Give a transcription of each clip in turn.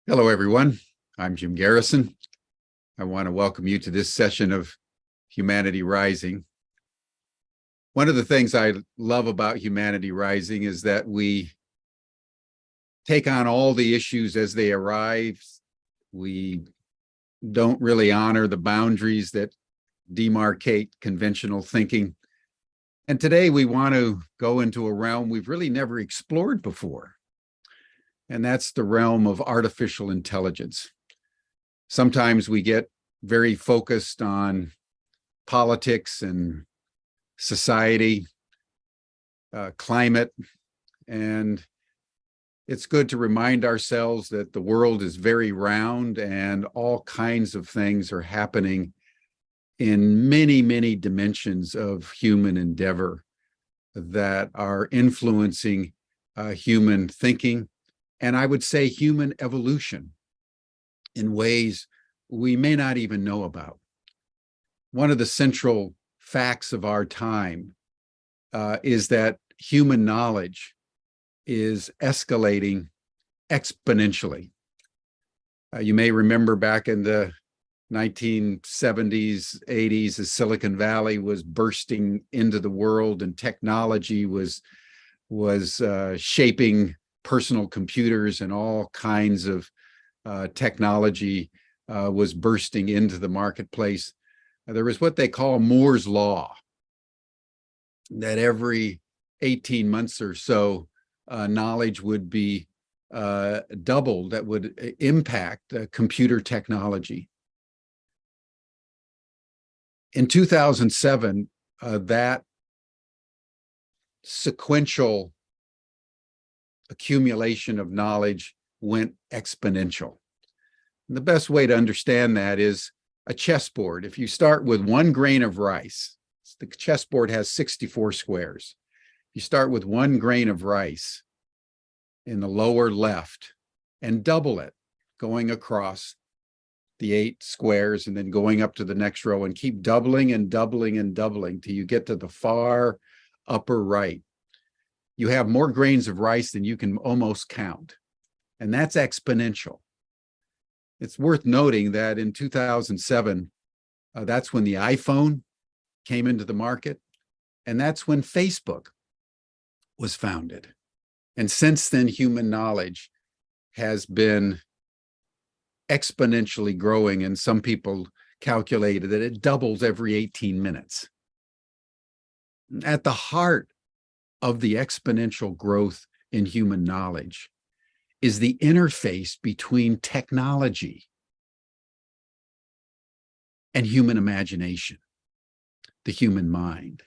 Hello, everyone. I'm Jim Garrison. I want to welcome you to this session of Humanity Rising. One of the things I love about Humanity Rising is that we take on all the issues as they arrive. We don't really honor the boundaries that demarcate conventional thinking. And today we want to go into a realm we've really never explored before. And that's the realm of artificial intelligence. Sometimes we get very focused on politics and society, climate, and it's good to remind ourselves that the world is very round and all kinds of things are happening in many, many dimensions of human endeavor that are influencing human thinking, and I would say human evolution in ways we may not even know about. One of the central facts of our time is that human knowledge is escalating exponentially. You may remember back in the 1970s, 80s, as Silicon Valley was bursting into the world and technology was shaping personal computers, and all kinds of technology was bursting into the marketplace. There was what they call Moore's Law, that every 18 months or so, knowledge would be doubled that would impact computer technology. In 2007, that sequential accumulation of knowledge went exponential. And the best way to understand that is a chessboard. If you start with 1 grain of rice, the chessboard has 64 squares. You start with 1 grain of rice in the lower left and double it, going across the 8 squares and then going up to the next row, and keep doubling and doubling and doubling till you get to the far upper right. You have more grains of rice than you can almost count, and that's exponential. It's worth noting that in 2007, that's when the iPhone came into the market, and that's when Facebook was founded. And since then, human knowledge has been exponentially growing, and some people calculated that it doubles every 18 minutes. At the heart of the exponential growth in human knowledge is the interface between technology and human imagination, the human mind.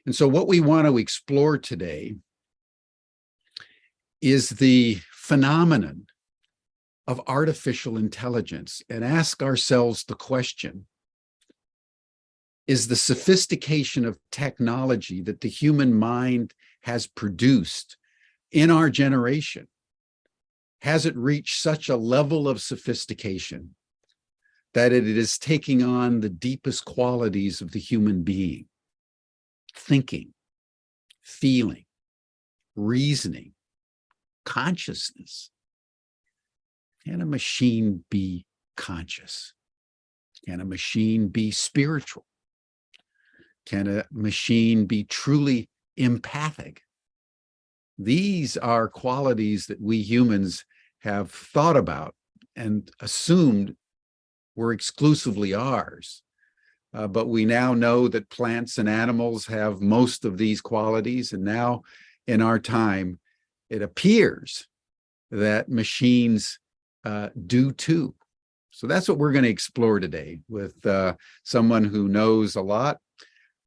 And so what we want to explore today is the phenomenon of artificial intelligence, and ask ourselves the question: is the sophistication of technology that the human mind has produced in our generation, has it reached such a level of sophistication that it is taking on the deepest qualities of the human being? Thinking, feeling, reasoning, consciousness. Can a machine be conscious? Can a machine be spiritual? Can a machine be truly empathic? These are qualities that we humans have thought about and assumed were exclusively ours. But we now know that plants and animals have most of these qualities. And now in our time, it appears that machines do too. So that's what we're going to explore today with someone who knows a lot,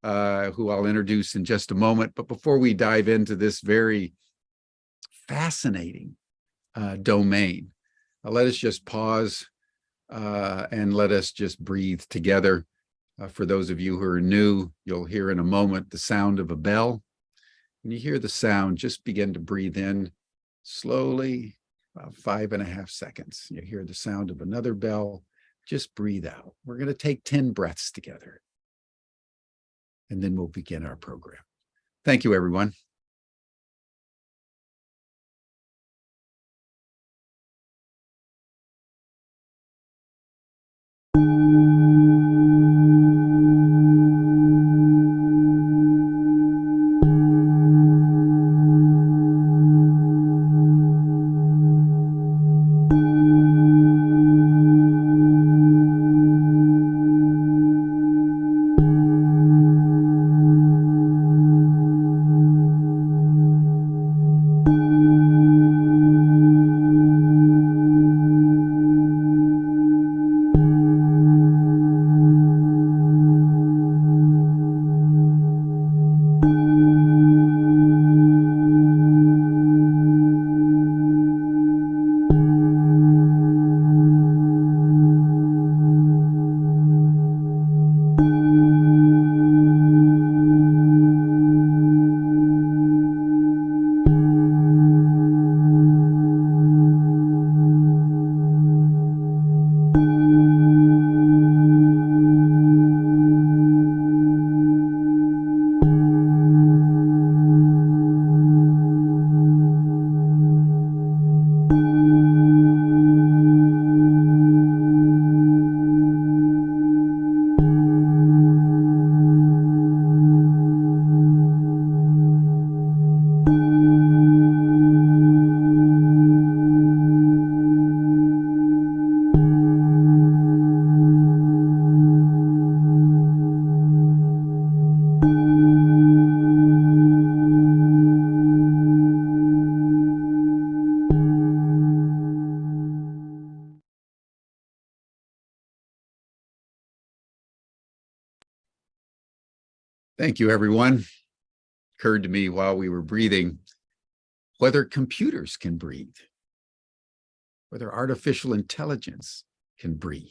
who I'll introduce in just a moment. But before we dive into this very fascinating domain, let us just pause and let us just breathe together. For those of you who are new, you'll hear in a moment the sound of a bell. When you hear the sound, just begin to breathe in slowly, about 5.5 seconds. You hear the sound of another bell, just breathe out. We're going to take 10 breaths together, and then we'll begin our program. Thank you, everyone. Thank you, everyone. Occurred to me while we were breathing whether computers can breathe, whether artificial intelligence can breathe.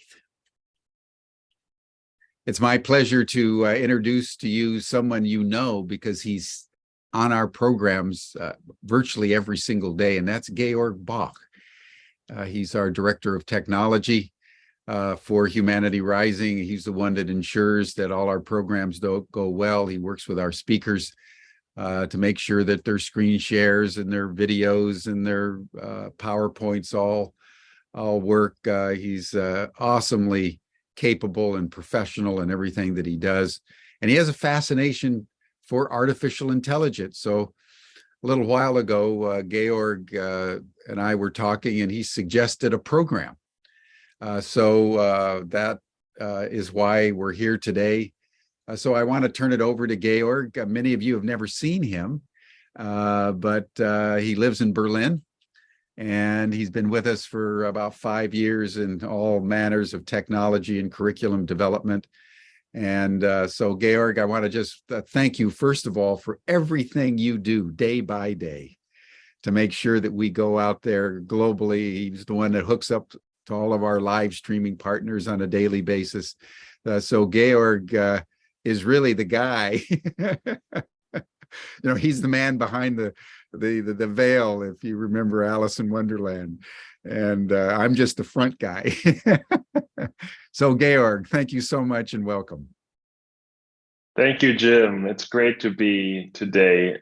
It's my pleasure to introduce to you someone you know because he's on our programs virtually every single day, and that's Georg Bach. He's our Director of Technology for Humanity Rising. He's the one that ensures that all our programs go well. He works with our speakers to make sure that their screen shares and their videos and their PowerPoints all work. He's awesomely capable and professional in everything that he does. And he has a fascination for artificial intelligence. So a little while ago, Georg and I were talking, and he suggested a program. So that is why we're here today. So I want to turn it over to Georg. Many of you have never seen him, but he lives in Berlin, and he's been with us for about 5 years in all manners of technology and curriculum development. And so, Georg, I want to just thank you, first of all, for everything you do day by day to make sure that we go out there globally. He's the one that hooks up to all of our live streaming partners on a daily basis. So Georg is really the guy. He's the man behind the veil, if you remember Alice in Wonderland. And I'm just the front guy. So Georg, thank you so much and welcome. Thank you, Jim. It's great to be today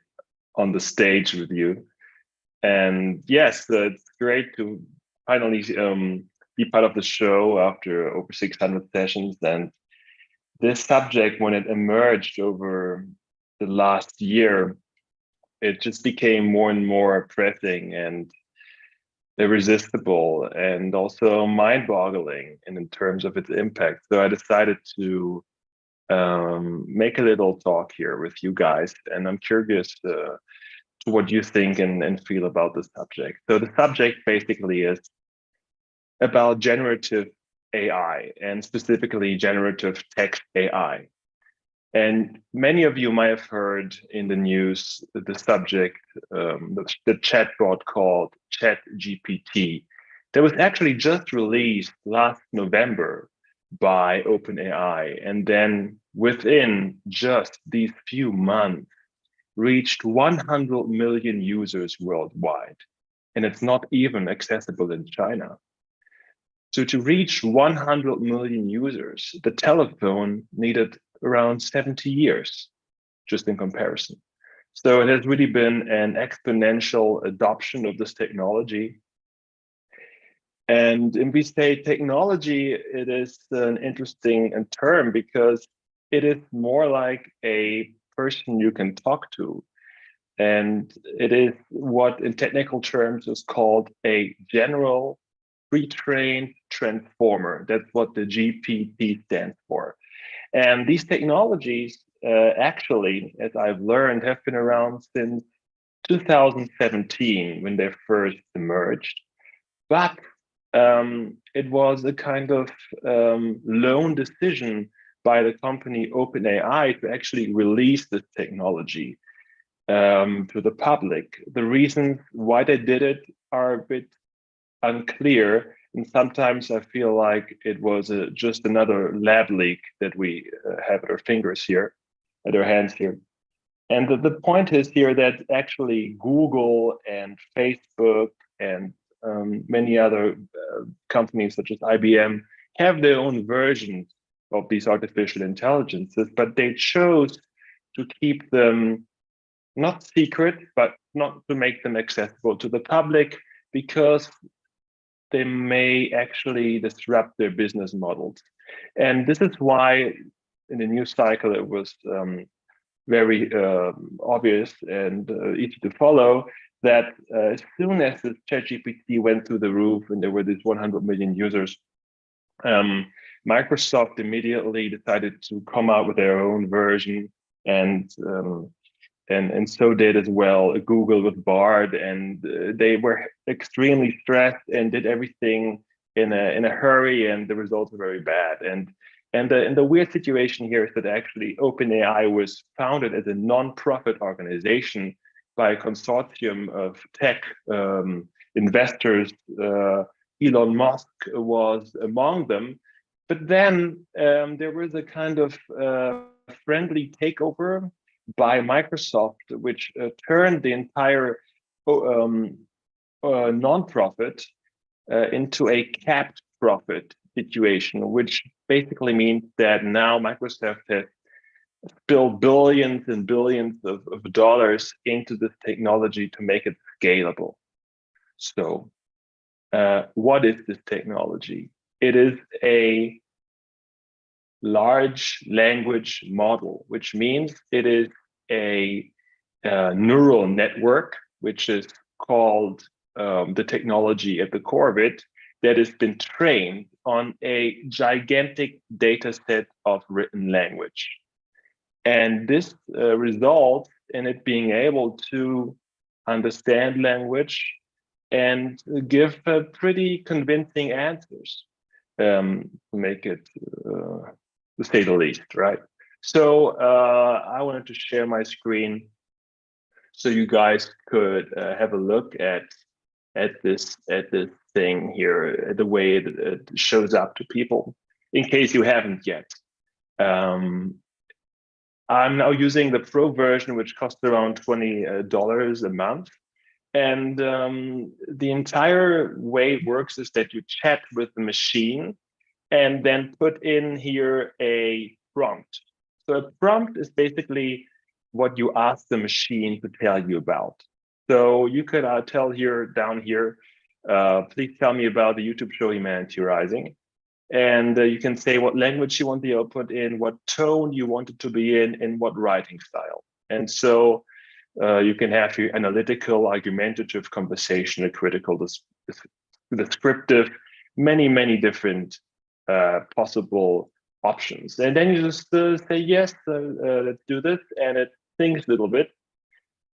on the stage with you. And yes, it's great to finally be part of the show after over 600 sessions. And this subject, when it emerged over the last year, it just became more and more pressing and irresistible and also mind-boggling in terms of its impact. So I decided to make a little talk here with you guys, and I'm curious to what you think and feel about the subject. So the subject basically is about generative AI, and specifically generative text AI. And many of you might have heard in the news the subject, the chatbot called Chat GPT, that was actually just released last November by OpenAI, and then within just these few months reached 100 million users worldwide. And it's not even accessible in China. So to reach 100 million users, the telephone needed around 70 years, just in comparison. So it has really been an exponential adoption of this technology. And in we say technology, it is an interesting term because it is more like a person you can talk to. And it is what in technical terms is called a general pre-trained transformer. That's what the GPT stands for. And these technologies actually, as I've learned, have been around since 2017 when they first emerged. But it was a kind of lone decision by the company OpenAI to actually release this technology to the public. The reasons why they did it are a bit unclear, and sometimes I feel like it was just another lab leak that we have at our fingers here, at our hands here. And the point is here that actually Google and Facebook and many other companies such as IBM have their own versions of these artificial intelligences, but they chose to keep them not secret, but not to make them accessible to the public because they may actually disrupt their business models. And this is why in the news cycle, it was very obvious and easy to follow that as soon as the ChatGPT went through the roof and there were these 100 million users, Microsoft immediately decided to come out with their own version, and so did as well Google with Bard, and they were extremely stressed and did everything in a hurry, and the results were very bad. And And the weird situation here is that actually OpenAI was founded as a non-profit organization by a consortium of tech investors. Elon Musk was among them. But then there was a kind of friendly takeover by Microsoft, which turned the entire non-profit into a capped profit situation, which basically means that now Microsoft has spilled billions and billions of dollars into this technology to make it scalable. So what is this technology? It is a large language model, which means it is a neural network, which is called the technology at the core of it, that has been trained on a gigantic data set of written language. And this results in it being able to understand language and give pretty convincing answers, to make it, to say the least, right? So I wanted to share my screen so you guys could have a look at this thing here, the way it shows up to people, in case you haven't yet. I'm now using the Pro version, which costs around $20 a month. And the entire way it works is that you chat with the machine and then put in here a prompt. So a prompt is basically what you ask the machine to tell you about. So you could tell here, down here, please tell me about the YouTube show Humanity Rising. And you can say what language you want the output in, what tone you want it to be in what writing style. And so you can have your analytical, argumentative, conversational, critical, descriptive, many different possible options. And then you just say, yes, let's do this. And it thinks a little bit.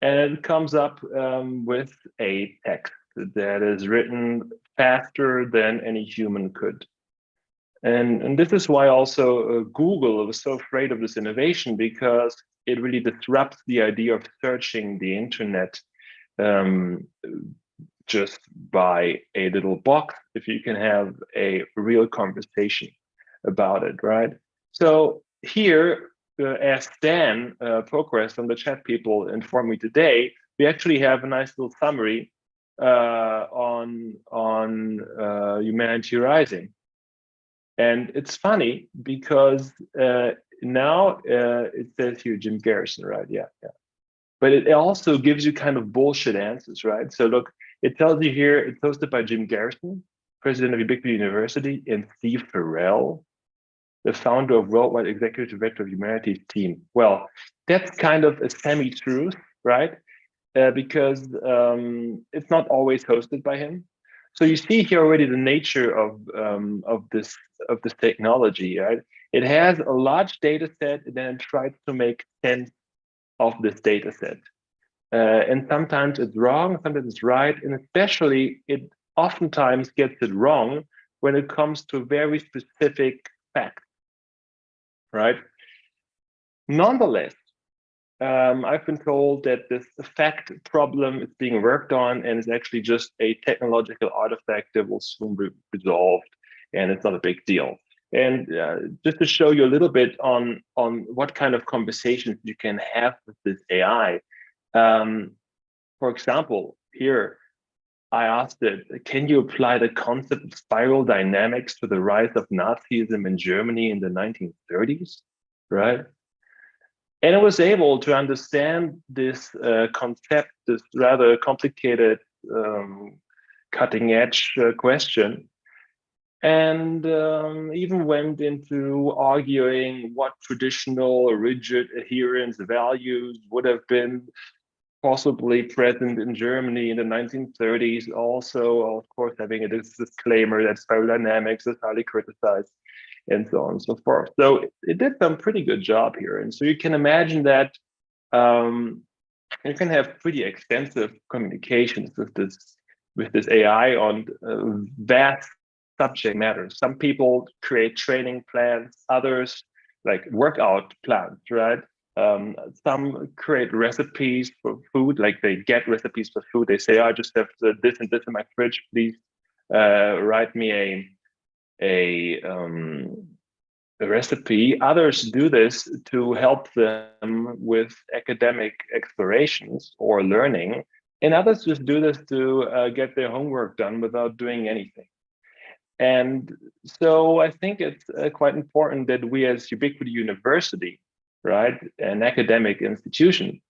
And it comes up with a text that is written faster than any human could. And this is why also Google was so afraid of this innovation, because it really disrupts the idea of searching the internet just by a little box, if you can have a real conversation about it, right? So here, as Dan Progress from the chat people informed me today, we actually have a nice little summary on Humanity Rising. And it's funny because now it says here Jim Garrison, right? Yeah. But it also gives you kind of bullshit answers, right? So look, it tells you here, it's hosted by Jim Garrison, president of Ubiquity University, and Steve Farrell, the founder of Worldwide Executive Director of Humanities Team. Well, that's kind of a semi-truth, right? Because it's not always hosted by him. So you see here already the nature of this technology, right? It has a large data set, and then it tries to make sense of this data set. And sometimes it's wrong, sometimes it's right, and especially it oftentimes gets it wrong when it comes to very specific facts, right? Nonetheless, I've been told that this fact problem is being worked on and is actually just a technological artifact that will soon be resolved, and it's not a big deal. And just to show you a little bit on what kind of conversations you can have with this AI. For example, here, I asked it, can you apply the concept of spiral dynamics to the rise of Nazism in Germany in the 1930s, right? And it was able to understand this concept, this rather complicated, cutting edge question, and even went into arguing what traditional rigid adherence values would have been possibly present in Germany in the 1930s. Also, of course, having a disclaimer that spiral dynamics is highly criticized, and so on and so forth. So it did some pretty good job here. And so you can imagine that you can have pretty extensive communications with this AI on vast subject matter. Some people create training plans, others like workout plans, right? Some create recipes for food, like they get recipes for food. They say, I just have this and this in my fridge. Please write me a recipe. Others do this to help them with academic explorations or learning. And others just do this to get their homework done without doing anything. And so I think it's quite important that we as Ubiquity University, right, an academic institution,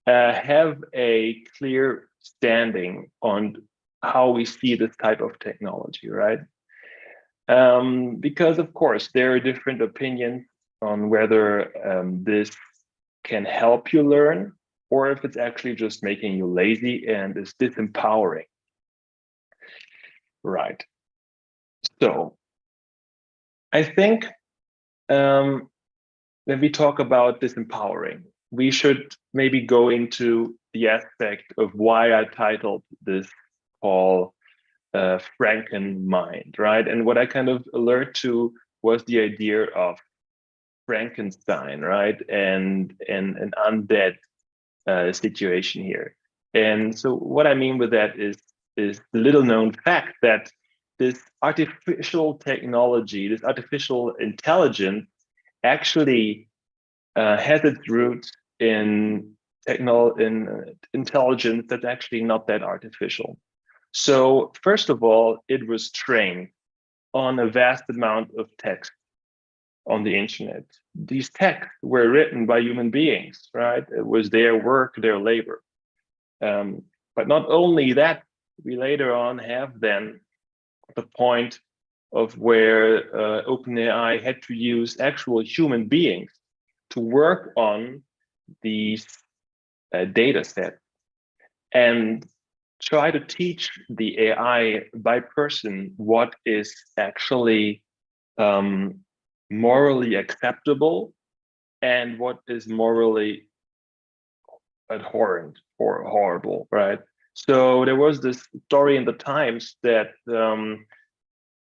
have a clear standing on how we see this type of technology, right? Because of course, there are different opinions on whether this can help you learn or if it's actually just making you lazy and is disempowering. Right. So I think when we talk about disempowering, we should maybe go into the aspect of why I titled this call Frankenmind, right? And what I kind of alert to was the idea of Frankenstein, right? And an undead situation here. And so what I mean with that is the little known fact that this artificial technology, this artificial intelligence actually has its roots in intelligence that's actually not that artificial. So first of all, it was trained on a vast amount of text on the internet. These texts were written by human beings, right? It was their work, their labor. But not only that, we later on have then the point of where OpenAI had to use actual human beings to work on these data sets and try to teach the AI by person what is actually morally acceptable and what is morally abhorrent or horrible, right? So there was this story in the Times that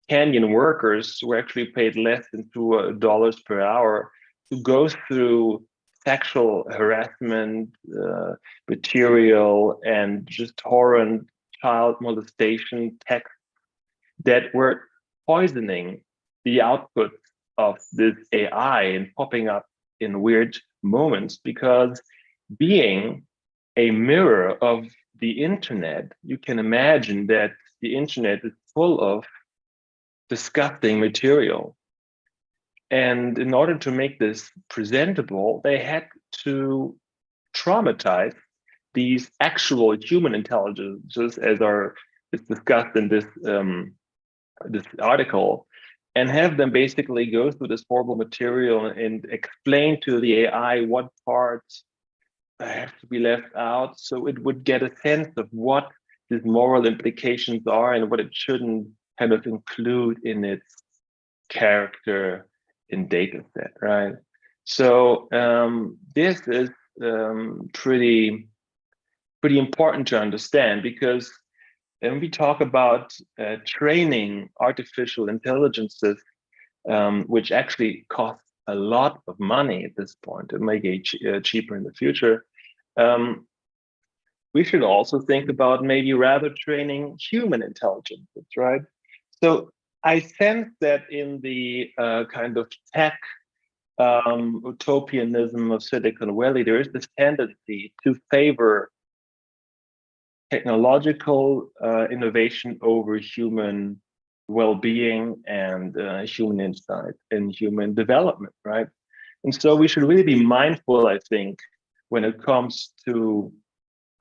Canyon workers were actually paid less than $2 per hour to go through sexual harassment material and just horrend child molestation texts that were poisoning the output of this AI and popping up in weird moments, because being a mirror of the internet, you can imagine that the internet is full of disgusting material. And in order to make this presentable, they had to traumatize these actual human intelligences, as is discussed in this this article, and have them basically go through this horrible material and explain to the AI what parts have to be left out, so it would get a sense of what these moral implications are and what it shouldn't kind of include in its character in data set, right? So this is pretty important to understand, because when we talk about training artificial intelligences, which actually costs a lot of money at this point, it may get cheaper in the future, we should also think about maybe rather training human intelligences, right? So I sense that in the kind of tech utopianism of Silicon Valley, there is this tendency to favor technological innovation over human well-being and human insight and human development, right? And so we should really be mindful, I think, when it comes to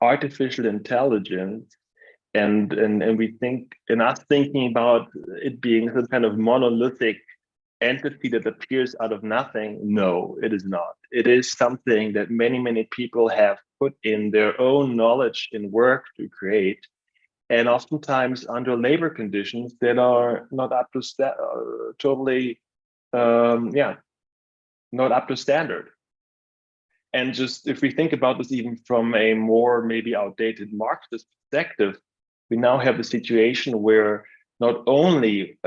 artificial intelligence, and we think, and us thinking about it being some kind of monolithic entity that appears out of nothing. No, it is not. It is something that many people have put in their own knowledge and work to create, and oftentimes under labor conditions that are not up to not up to standard. And just if we think about this even from a more maybe outdated Marxist perspective, we now have a situation where not only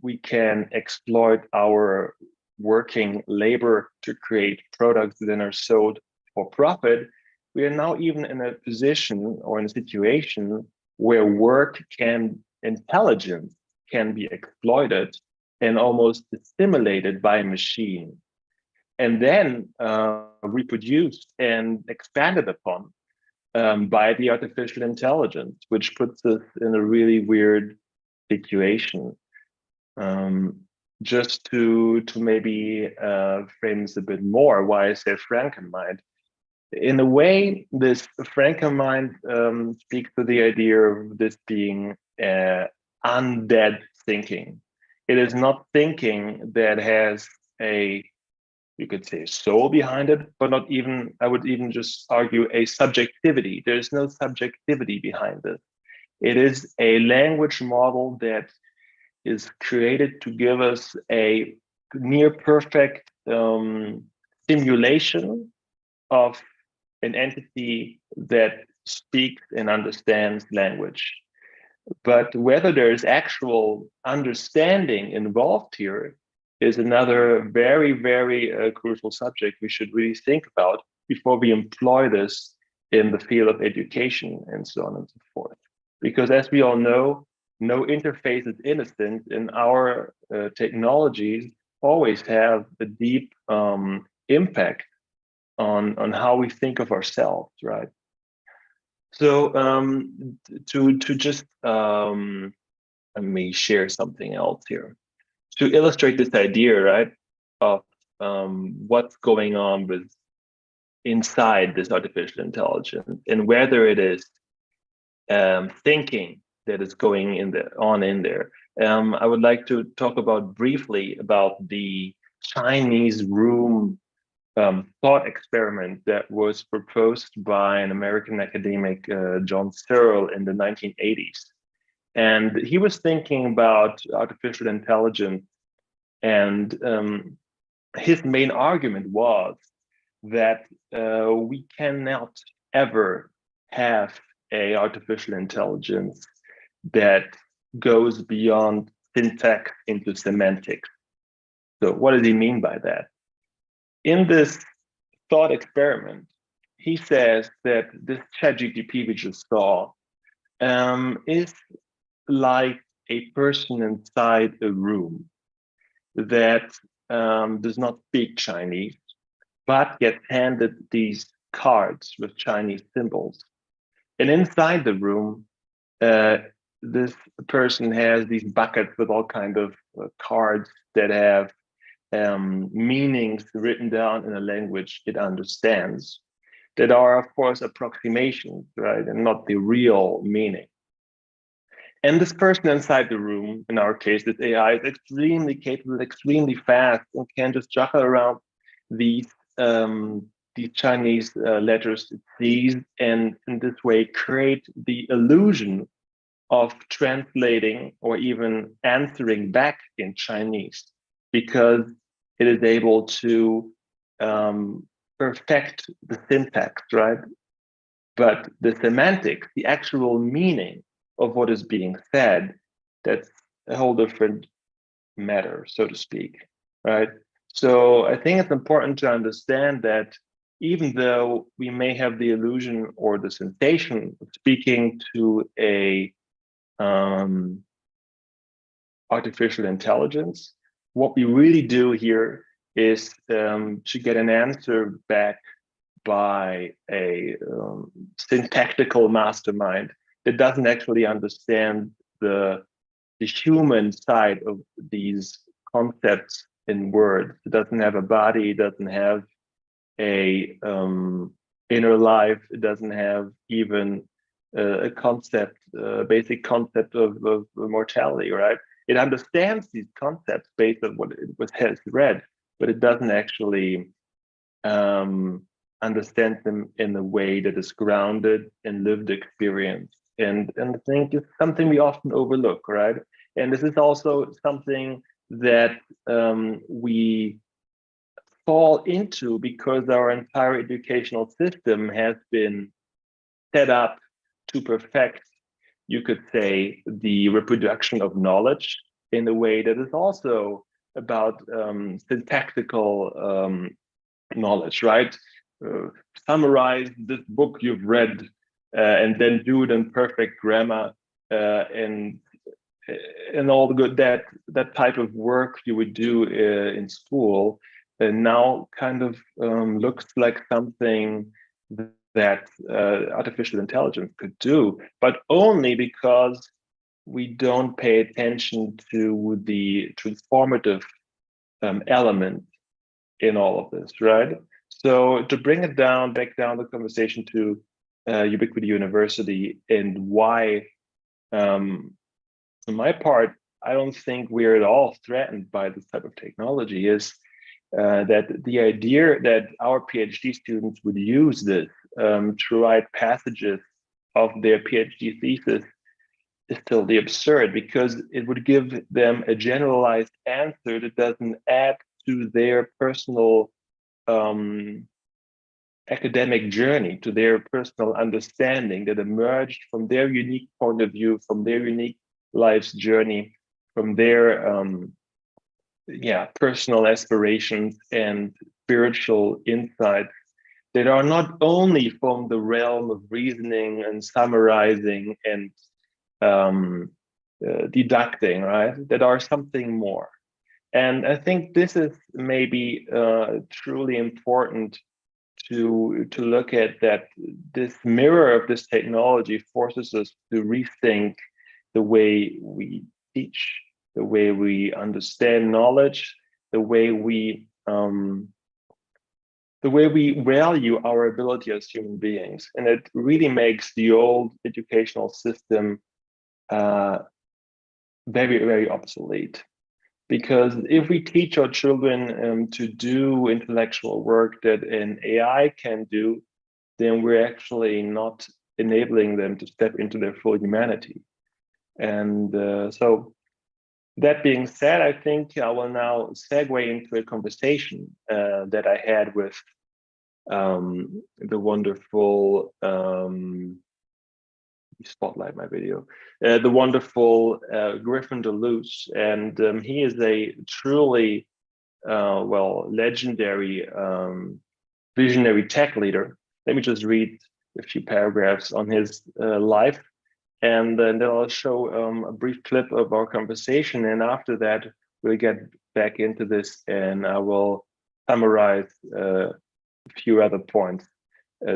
we can exploit our working labor to create products that are sold for profit, we are now even in a position or in a situation where intelligence can be exploited and almost assimilated by a machine, and then reproduced and expanded upon by the artificial intelligence, which puts us in a really weird situation. Just to maybe frame this a bit more, why I say Frankenmind. In a way, this Frankenmind speaks to the idea of this being undead thinking. It is not thinking that has you could say, a soul behind it, but not even, I would even just argue, a subjectivity. There's no subjectivity behind it. It is a language model that is created to give us a near perfect simulation of an entity that speaks and understands language. But whether there is actual understanding involved here is another very, very crucial subject we should really think about before we employ this in the field of education and so on and so forth. Because as we all know, no interface is innocent, and our technologies always have a deep impact on how we think of ourselves, right? So to just let me share something else here to illustrate this idea, right, of what's going on with inside this artificial intelligence, and whether it is thinking that is going in there. I would like to talk briefly about the Chinese room thought experiment that was proposed by an American academic, John Searle, in the 1980s. And he was thinking about artificial intelligence, and his main argument was that we cannot ever have a artificial intelligence that goes beyond syntax into semantics. So what does he mean by that? In this thought experiment, he says that this Chat GPT we just saw is like a person inside a room that does not speak Chinese, but gets handed these cards with Chinese symbols. And inside the room, this person has these buckets with all kinds of cards that have meanings written down in a language it understands, that are, of course, approximations, right, and not the real meaning. And this person inside the room, in our case, this AI, is extremely capable, extremely fast, and can just juggle around these Chinese letters it sees, and in this way create the illusion of translating or even answering back in Chinese, because it is able to perfect the syntax, right? But the semantics, the actual meaning of what is being said, that's a whole different matter, so to speak, right? So I think it's important to understand that even though we may have the illusion or the sensation of speaking to a artificial intelligence, what we really do here is to get an answer back by a syntactical mastermind that doesn't actually understand the human side of these concepts in words. It doesn't have a body, it doesn't have a inner life, it doesn't have even a concept, basic concept of mortality, right? It understands these concepts based on what it has read, but it doesn't actually understand them in a way that is grounded in lived experience. And I think it's something we often overlook, right? And this is also something that we fall into because our entire educational system has been set up to perfect you could say, the reproduction of knowledge in a way that is also about syntactical knowledge, right? Summarize this book you've read and then do it in perfect grammar and all the good that type of work you would do in school now kind of looks like something that artificial intelligence could do, but only because we don't pay attention to the transformative element in all of this, right? So to bring it back down the conversation to Ubiquity University and why, on my part, I don't think we're at all threatened by this type of technology is that the idea that our PhD students would use this to write passages of their PhD thesis is totally absurd, because it would give them a generalized answer that doesn't add to their personal academic journey, to their personal understanding that emerged from their unique point of view, from their unique life's journey, from their personal aspirations and spiritual insights that are not only from the realm of reasoning and summarizing and deducting, right? That are something more. And I think this is maybe truly important to look at, that this mirror of this technology forces us to rethink the way we teach, the way we understand knowledge, the way we value our ability as human beings. And it really makes the old educational system very, very obsolete. Because if we teach our children to do intellectual work that an AI can do, then we're actually not enabling them to step into their full humanity. And so that being said, I think I will now segue into a conversation that I had with the wonderful, spotlight my video, the wonderful Griffin Duluth. And he is a truly, legendary visionary tech leader. Let me just read a few paragraphs on his life, and then I'll show a brief clip of our conversation. And after that, we'll get back into this, and I will summarize a few other points.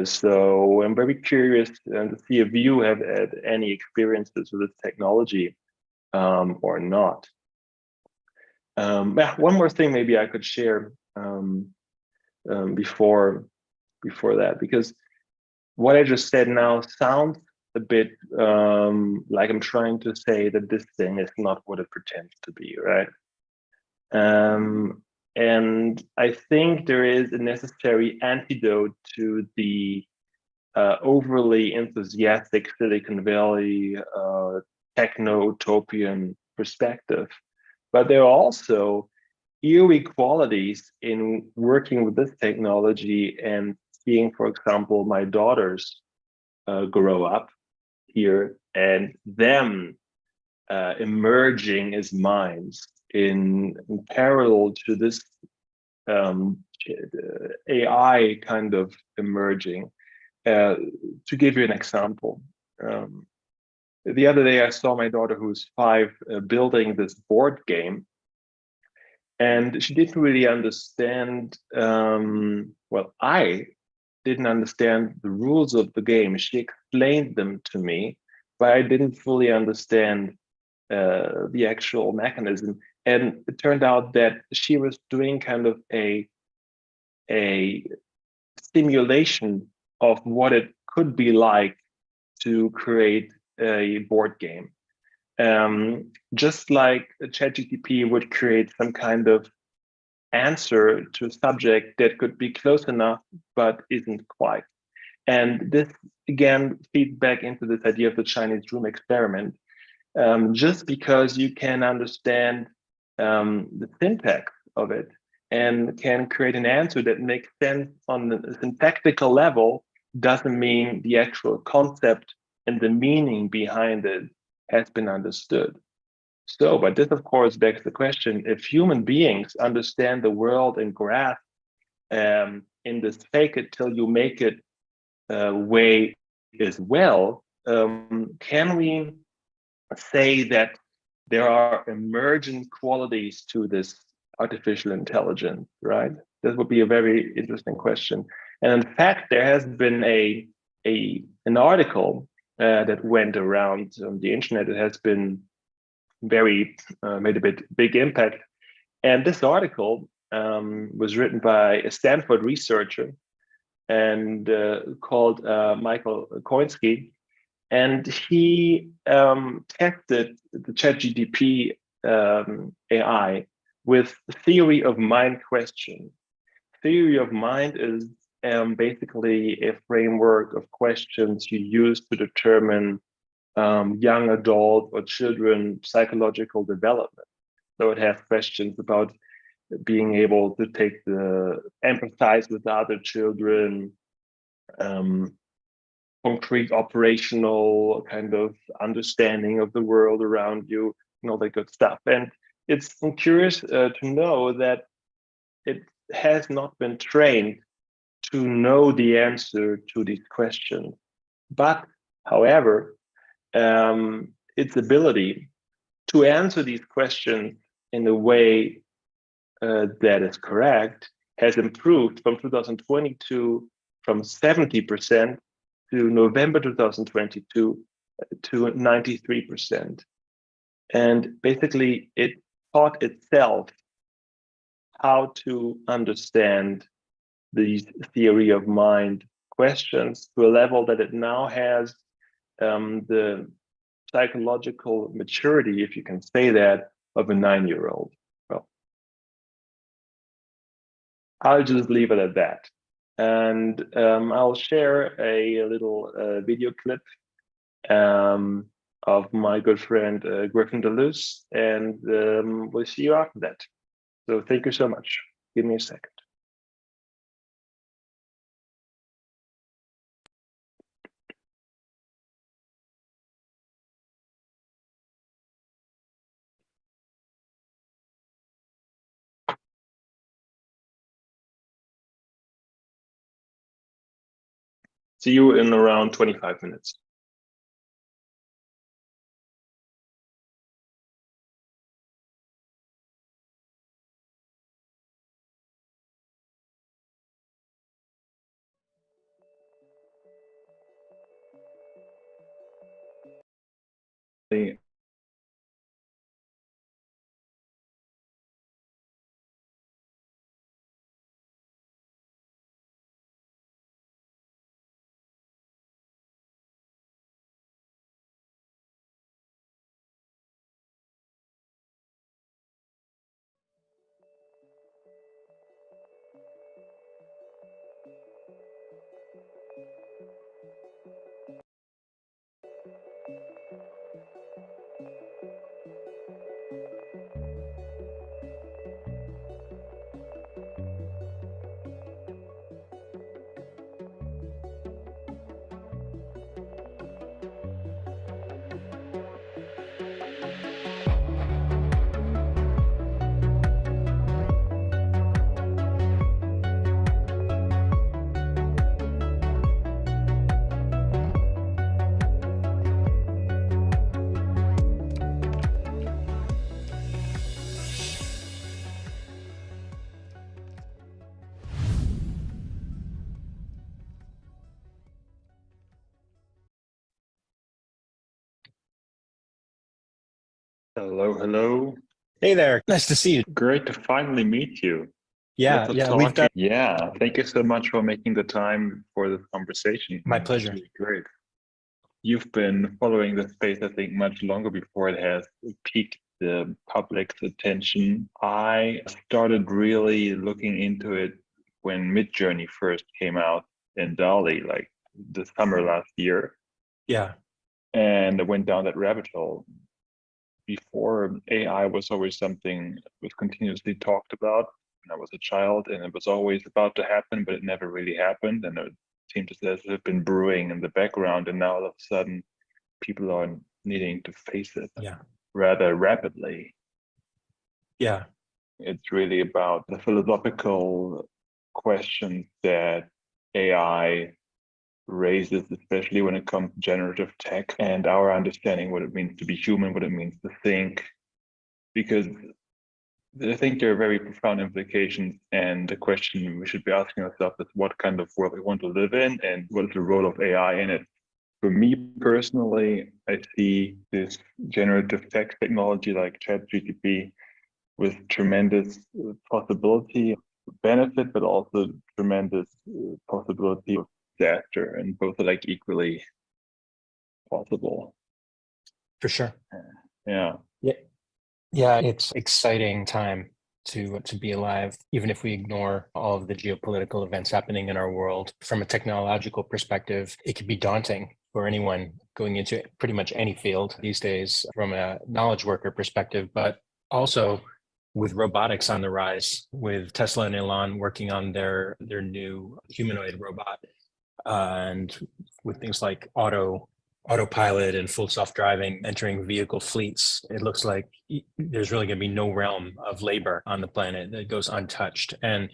So I'm very curious to see if you have had any experiences with this technology or not. One more thing maybe I could share before that, because what I just said now sounds a bit like I'm trying to say that this thing is not what it pretends to be, right? And I think there is a necessary antidote to the overly enthusiastic Silicon Valley techno-utopian perspective. But there are also inequalities in working with this technology and seeing, for example, my daughters grow up here and them emerging as minds in parallel to this AI kind of emerging. To give you an example, the other day I saw my daughter, who's 5, building this board game, and she didn't really understand. I didn't understand the rules of the game. She explained them to me, but I didn't fully understand the actual mechanism. And it turned out that she was doing kind of a simulation of what it could be like to create a board game. Just like Chat GPT would create some kind of answer to a subject that could be close enough, but isn't quite. And this, again, feeds back into this idea of the Chinese room experiment. Just because you can understand the syntax of it and can create an answer that makes sense on the syntactical level doesn't mean the actual concept and the meaning behind it has been understood. So, but this of course begs the question, if human beings understand the world and grasp in this fake it till you make it way as well, can we say that there are emergent qualities to this artificial intelligence, right? This would be a very interesting question. And in fact, there has been an article that went around the internet. It has been very made a big impact. And this article was written by a Stanford researcher and called Michael Koinski, and he tested the Chat GPT AI with theory of mind question. Theory of mind is basically a framework of questions you use to determine young adult or children psychological development. So it has questions about being able to empathize with other children, concrete operational kind of understanding of the world around you, and all that good stuff. And it's curious to know that it has not been trained to know the answer to these questions. But, however, its ability to answer these questions in a way that is correct has improved from 2022 from 70% to November 2022 to 93%. And basically it taught itself how to understand these theory of mind questions to a level that it now has the psychological maturity, if you can say that, of a 9-year-old. Well, I'll just leave it at that. And I'll share a little video clip of my good friend Griffin Duluth, and we'll see you after that. So thank you so much. Give me a second. See you in around 25 minutes. Hello, hello. Hey there, nice to see you. Great to finally meet you. Yeah, we've done. Yeah, thank you so much for making the time for this conversation. My pleasure. Really great. You've been following the space, I think, much longer before it has piqued the public's attention. I started really looking into it when Midjourney first came out in DALL-E, like the summer last year. Yeah. And I went down that rabbit hole. Before, AI was always something that was continuously talked about when I was a child, and it was always about to happen, but it never really happened. And it seemed as if it had been brewing in the background, and now all of a sudden people are needing to face it Yeah. rather rapidly. Yeah. It's really about the philosophical questions that AI raises, especially when it comes to generative tech and our understanding what it means to be human, what it means to think. Because I think there are very profound implications, and the question we should be asking ourselves is what kind of world we want to live in and what is the role of AI in it. For me personally, I see this generative text technology like Chat GPT with tremendous possibility, benefit, but also tremendous possibility of disaster, and both are like equally possible. For sure. Yeah. Yeah. Yeah, it's exciting time to be alive, even if we ignore all of the geopolitical events happening in our world. From a technological perspective, it can be daunting for anyone going into pretty much any field these days from a knowledge worker perspective, but also with robotics on the rise, with Tesla and Elon working on their new humanoid robot, and with things like autopilot and full self-driving entering vehicle fleets, it looks like there's really going to be no realm of labor on the planet that goes untouched. And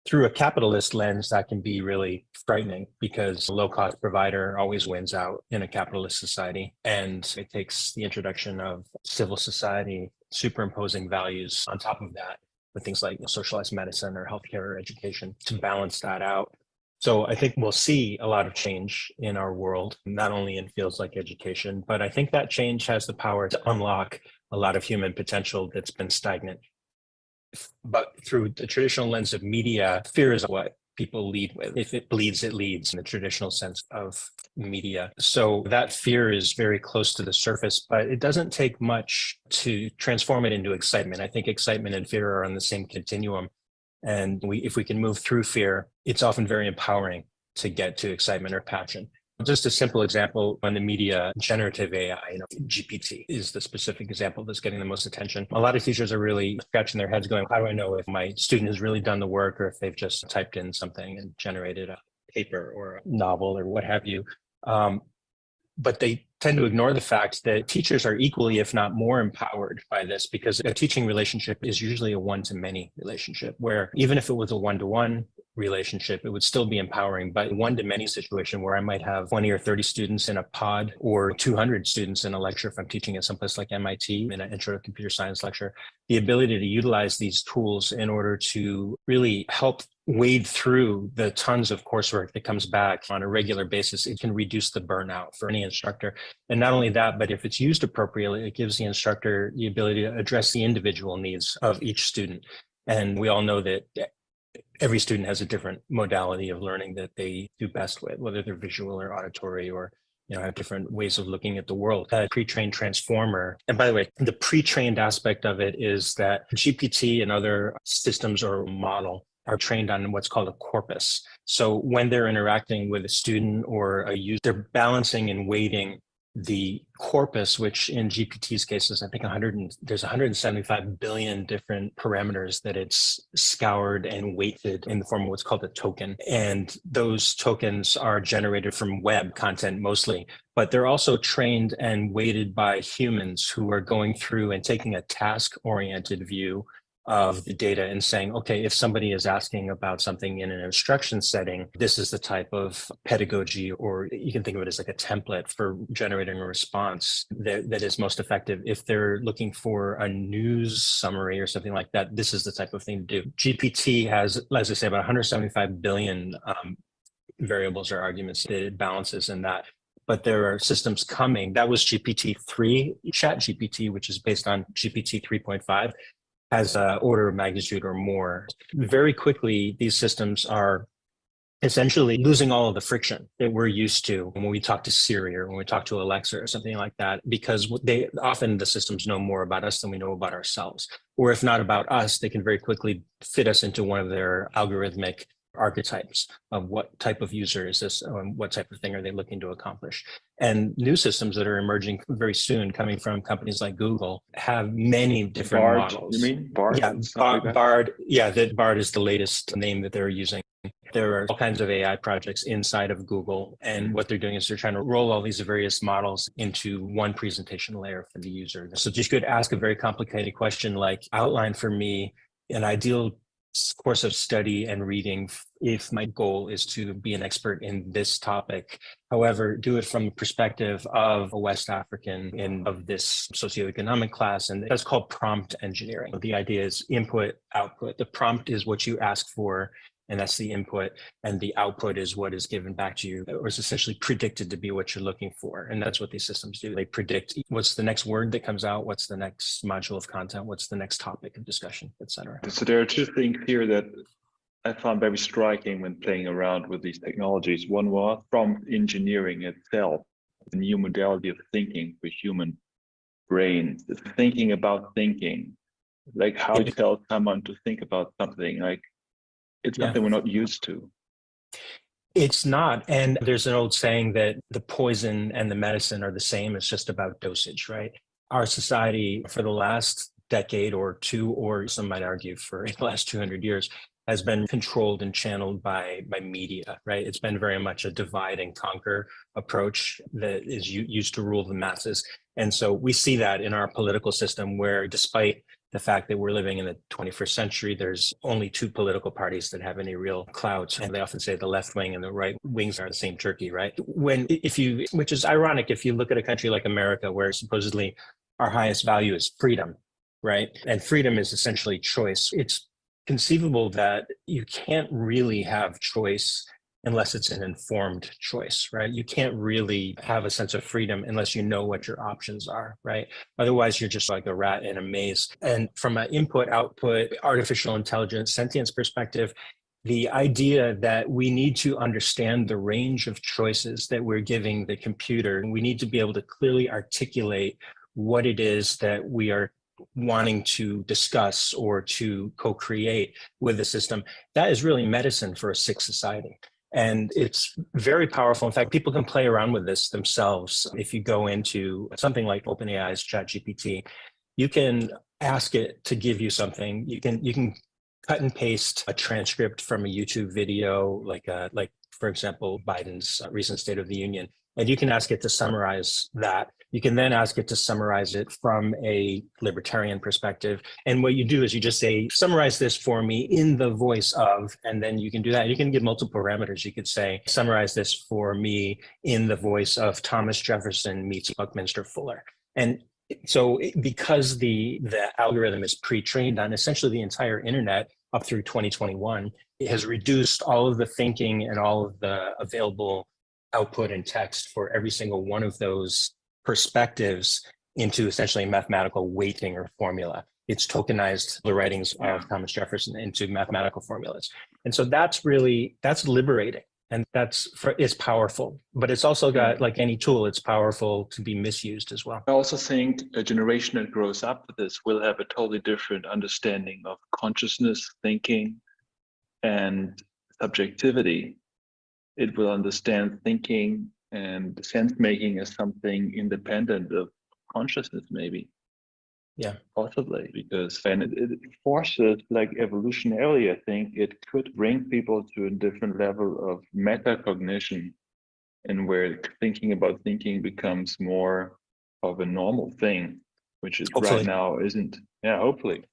through a capitalist lens, that can be really frightening because a low-cost provider always wins out in a capitalist society. And it takes the introduction of civil society superimposing values on top of that with things like socialized medicine or healthcare or education to balance that out. So I think we'll see a lot of change in our world, not only in fields like education, but I think that change has the power to unlock a lot of human potential that's been stagnant. But through the traditional lens of media, fear is what people lead with. If it bleeds, it leads in the traditional sense of media. So that fear is very close to the surface, but it doesn't take much to transform it into excitement. I think excitement and fear are on the same continuum. And if we can move through fear, it's often very empowering to get to excitement or passion. Just a simple example on the media, generative AI, GPT is the specific example that's getting the most attention. A lot of teachers are really scratching their heads going, how do I know if my student has really done the work or if they've just typed in something and generated a paper or a novel or what have you? But they tend to ignore the fact that teachers are equally, if not more, empowered by this, because a teaching relationship is usually a one-to-many relationship, where even if it was a one-to-one relationship, it would still be empowering. But one-to-many situation where I might have 20 or 30 students in a pod or 200 students in a lecture, if I'm teaching at someplace like MIT in an intro to computer science lecture, the ability to utilize these tools in order to really help wade through the tons of coursework that comes back on a regular basis, it can reduce the burnout for any instructor. And not only that, but if it's used appropriately, it gives the instructor the ability to address the individual needs of each student. And we all know that every student has a different modality of learning that they do best with, whether they're visual or auditory or have different ways of looking at the world. A pre-trained transformer. And by the way, the pre-trained aspect of it is that GPT and other systems or model are trained on what's called a corpus. So when they're interacting with a student or a user, they're balancing and weighting the corpus, which in GPT's case is, I think, there's 175 billion different parameters that it's scoured and weighted in the form of what's called a token. And those tokens are generated from web content mostly, but they're also trained and weighted by humans who are going through and taking a task-oriented view of the data and saying, okay, if somebody is asking about something in an instruction setting, this is the type of pedagogy, or you can think of it as like a template for generating a response that is most effective. If they're looking for a news summary or something like that, this is the type of thing to do. GPT has, as I say, about 175 billion variables or arguments that it balances in that. But there are systems coming. That was GPT-3, Chat GPT, which is based on GPT 3.5. has an order of magnitude or more. Very quickly, these systems are essentially losing all of the friction that we're used to when we talk to Siri or when we talk to Alexa or something like that, because often the systems know more about us than we know about ourselves. Or if not about us, they can very quickly fit us into one of their algorithmic archetypes of what type of user is this, what type of thing are they looking to accomplish. And new systems that are emerging very soon, coming from companies like Google, have many different models. You mean Bard? Yeah, Bard. Yeah, that Bard is the latest name that they're using. There are all kinds of AI projects inside of Google. And what they're doing is they're trying to roll all these various models into one presentation layer for the user. So you could ask a very complicated question like, outline for me an ideal course of study and reading if my goal is to be an expert in this topic. However, do it from the perspective of a West African and of this socioeconomic class. And that's called prompt engineering. The idea is input, output. The prompt is what you ask for, and that's the input. And the output is what is given back to you, or is essentially predicted to be what you're looking for. And that's what these systems do. They predict what's the next word that comes out, what's the next module of content, what's the next topic of discussion, etc. So there are two things here that I found very striking when playing around with these technologies. One was prompt engineering itself, the new modality of thinking for human brains, the thinking about thinking, like how you tell someone to think about something, like it's something we're not used to. It's not. And there's an old saying that the poison and the medicine are the same. It's just about dosage, right? Our society for the last decade or two, or some might argue for the last 200 years, has been controlled and channeled by media, right? It's been very much a divide and conquer approach that is used to rule the masses. And so we see that in our political system, where despite the fact that we're living in the 21st century, there's only two political parties that have any real clout. And they often say the left wing and the right wings are the same turkey, right? Which is ironic if you look at a country like America, where supposedly our highest value is freedom, right? And freedom is essentially choice. It's conceivable that you can't really have choice unless it's an informed choice, right? You can't really have a sense of freedom unless you know what your options are, right? Otherwise, you're just like a rat in a maze. And from an input, output, artificial intelligence, sentience perspective, the idea that we need to understand the range of choices that we're giving the computer, and we need to be able to clearly articulate what it is that we are wanting to discuss or to co-create with the system, that is really medicine for a sick society. And it's very powerful. In fact, people can play around with this themselves. If you go into something like OpenAI's Chat GPT, you can ask it to give you something. You can cut and paste a transcript from a YouTube video, like for example, Biden's recent State of the Union, and you can ask it to summarize that. You can then ask it to summarize it from a libertarian perspective. And what you do is you just say, summarize this for me in the voice of, and then you can do that. You can give multiple parameters. You could say, summarize this for me in the voice of Thomas Jefferson meets Buckminster Fuller. And so because the algorithm is pre-trained on essentially the entire internet up through 2021, it has reduced all of the thinking and all of the available output and text for every single one of those perspectives into essentially a mathematical weighting or formula. It's tokenized the writings of Thomas Jefferson into mathematical formulas. And so that's liberating. And it's powerful, but it's also got, like any tool, it's powerful to be misused as well. I also think a generation that grows up with this will have a totally different understanding of consciousness, thinking, and subjectivity. It will understand thinking and sense making as something independent of consciousness, maybe. Yeah, possibly, because it forces, like evolutionarily, I think it could bring people to a different level of metacognition, and where thinking about thinking becomes more of a normal thing, which is hopefully. Right now isn't. Yeah, hopefully.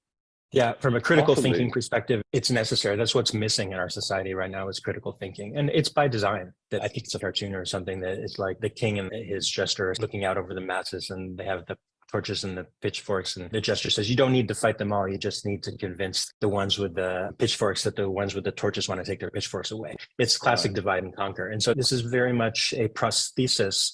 Yeah, from a critical Possibly. thinking perspective, it's necessary. That's what's missing in our society right now is critical thinking. And it's by design. That I think it's a cartoon or something that it's like the king and his jester looking out over the masses, and they have the torches and the pitchforks, and the jester says, you don't need to fight them all. You just need to convince the ones with the pitchforks that the ones with the torches want to take their pitchforks away. It's classic divide and conquer. And so this is very much a prosthesis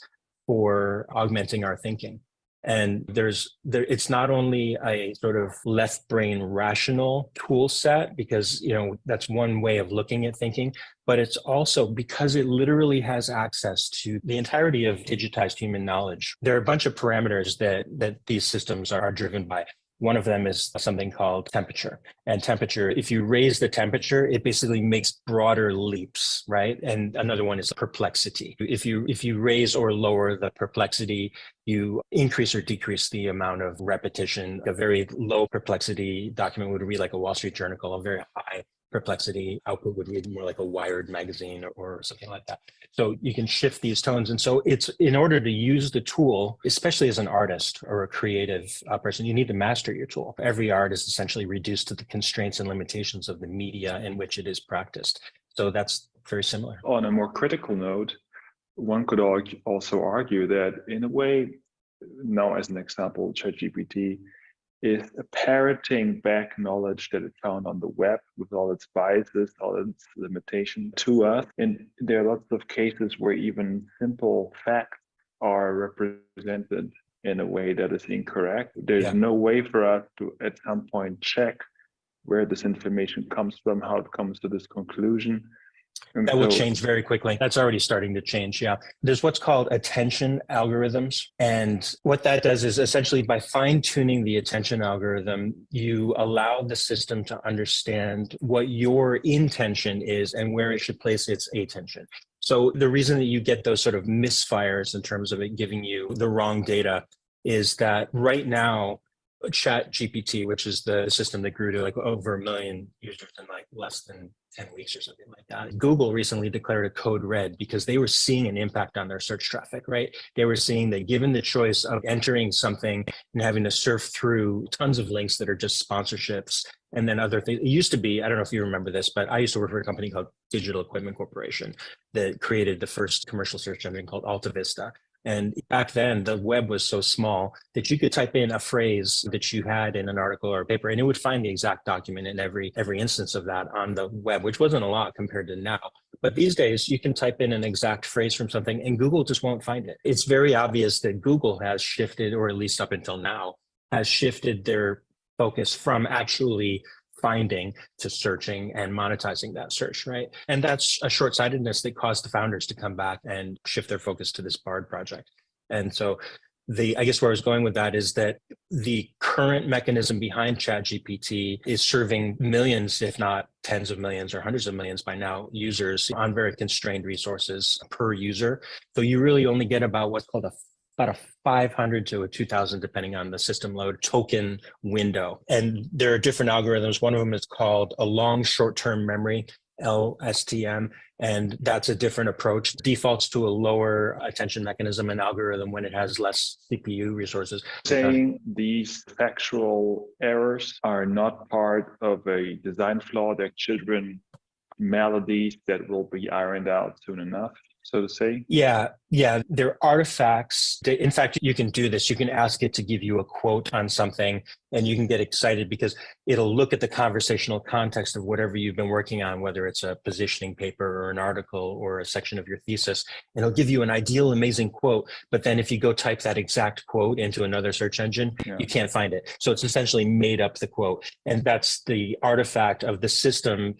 for augmenting our thinking. And it's not only a sort of left brain rational tool set, because, that's one way of looking at thinking, but it's also because it literally has access to the entirety of digitized human knowledge. There are a bunch of parameters that these systems are driven by. One of them is something called temperature. And temperature, if you raise the temperature, it basically makes broader leaps, right? And another one is perplexity. If you raise or lower the perplexity, you increase or decrease the amount of repetition. A very low perplexity document would read like a Wall Street Journal. A very high Perplexity output would read more like a Wired magazine or something like that. So you can shift these tones. And so it's in order to use the tool, especially as an artist or a creative person, you need to master your tool. Every art is essentially reduced to the constraints and limitations of the media in which it is practiced. So that's very similar. On a more critical note, one could also argue that in a way, now as an example, Chat GPT is parroting back knowledge that it found on the web with all its biases, all its limitations to us. And there are lots of cases where even simple facts are represented in a way that is incorrect. There's no way for us to at some point check where this information comes from, how it comes to this conclusion. And that will change very quickly. That's already starting to change. Yeah. There's what's called attention algorithms. And what that does is essentially by fine tuning the attention algorithm, you allow the system to understand what your intention is and where it should place its attention. So the reason that you get those sort of misfires in terms of it giving you the wrong data is that right now, Chat GPT, which is the system that grew to like over 1 million users in like less than 10 weeks or something like that. Google recently declared a code red because they were seeing an impact on their search traffic, right? They were seeing that given the choice of entering something and having to surf through tons of links that are just sponsorships and then other things. It used to be, I don't know if you remember this, but I used to work for a company called Digital Equipment Corporation that created the first commercial search engine called Alta Vista. And back then, the web was so small that you could type in a phrase that you had in an article or a paper, and it would find the exact document in every instance of that on the web, which wasn't a lot compared to now. But these days, you can type in an exact phrase from something, and Google just won't find it. It's very obvious that Google has shifted, or at least up until now, has shifted their focus from actually finding to searching and monetizing that search, right? And that's a short-sightedness that caused the founders to come back and shift their focus to this BARD project. And so I guess where I was going with that is that the current mechanism behind ChatGPT is serving millions, if not tens of millions or hundreds of millions by now, users on very constrained resources per user. So you really only get about what's called about a 500 to a 2000, depending on the system load, token window. And there are different algorithms. One of them is called a long short-term memory, LSTM. And that's a different approach. Defaults to a lower attention mechanism and algorithm when it has less CPU resources. Saying these factual errors are not part of a design flaw, they're children maladies that will be ironed out soon enough, so to say? Yeah. They're artifacts. In fact, you can do this. You can ask it to give you a quote on something, and you can get excited because it'll look at the conversational context of whatever you've been working on, whether it's a positioning paper or an article or a section of your thesis, and it'll give you an ideal, amazing quote. But then if you go type that exact quote into another search engine, you can't find it. So it's essentially made up the quote. And that's the artifact of the system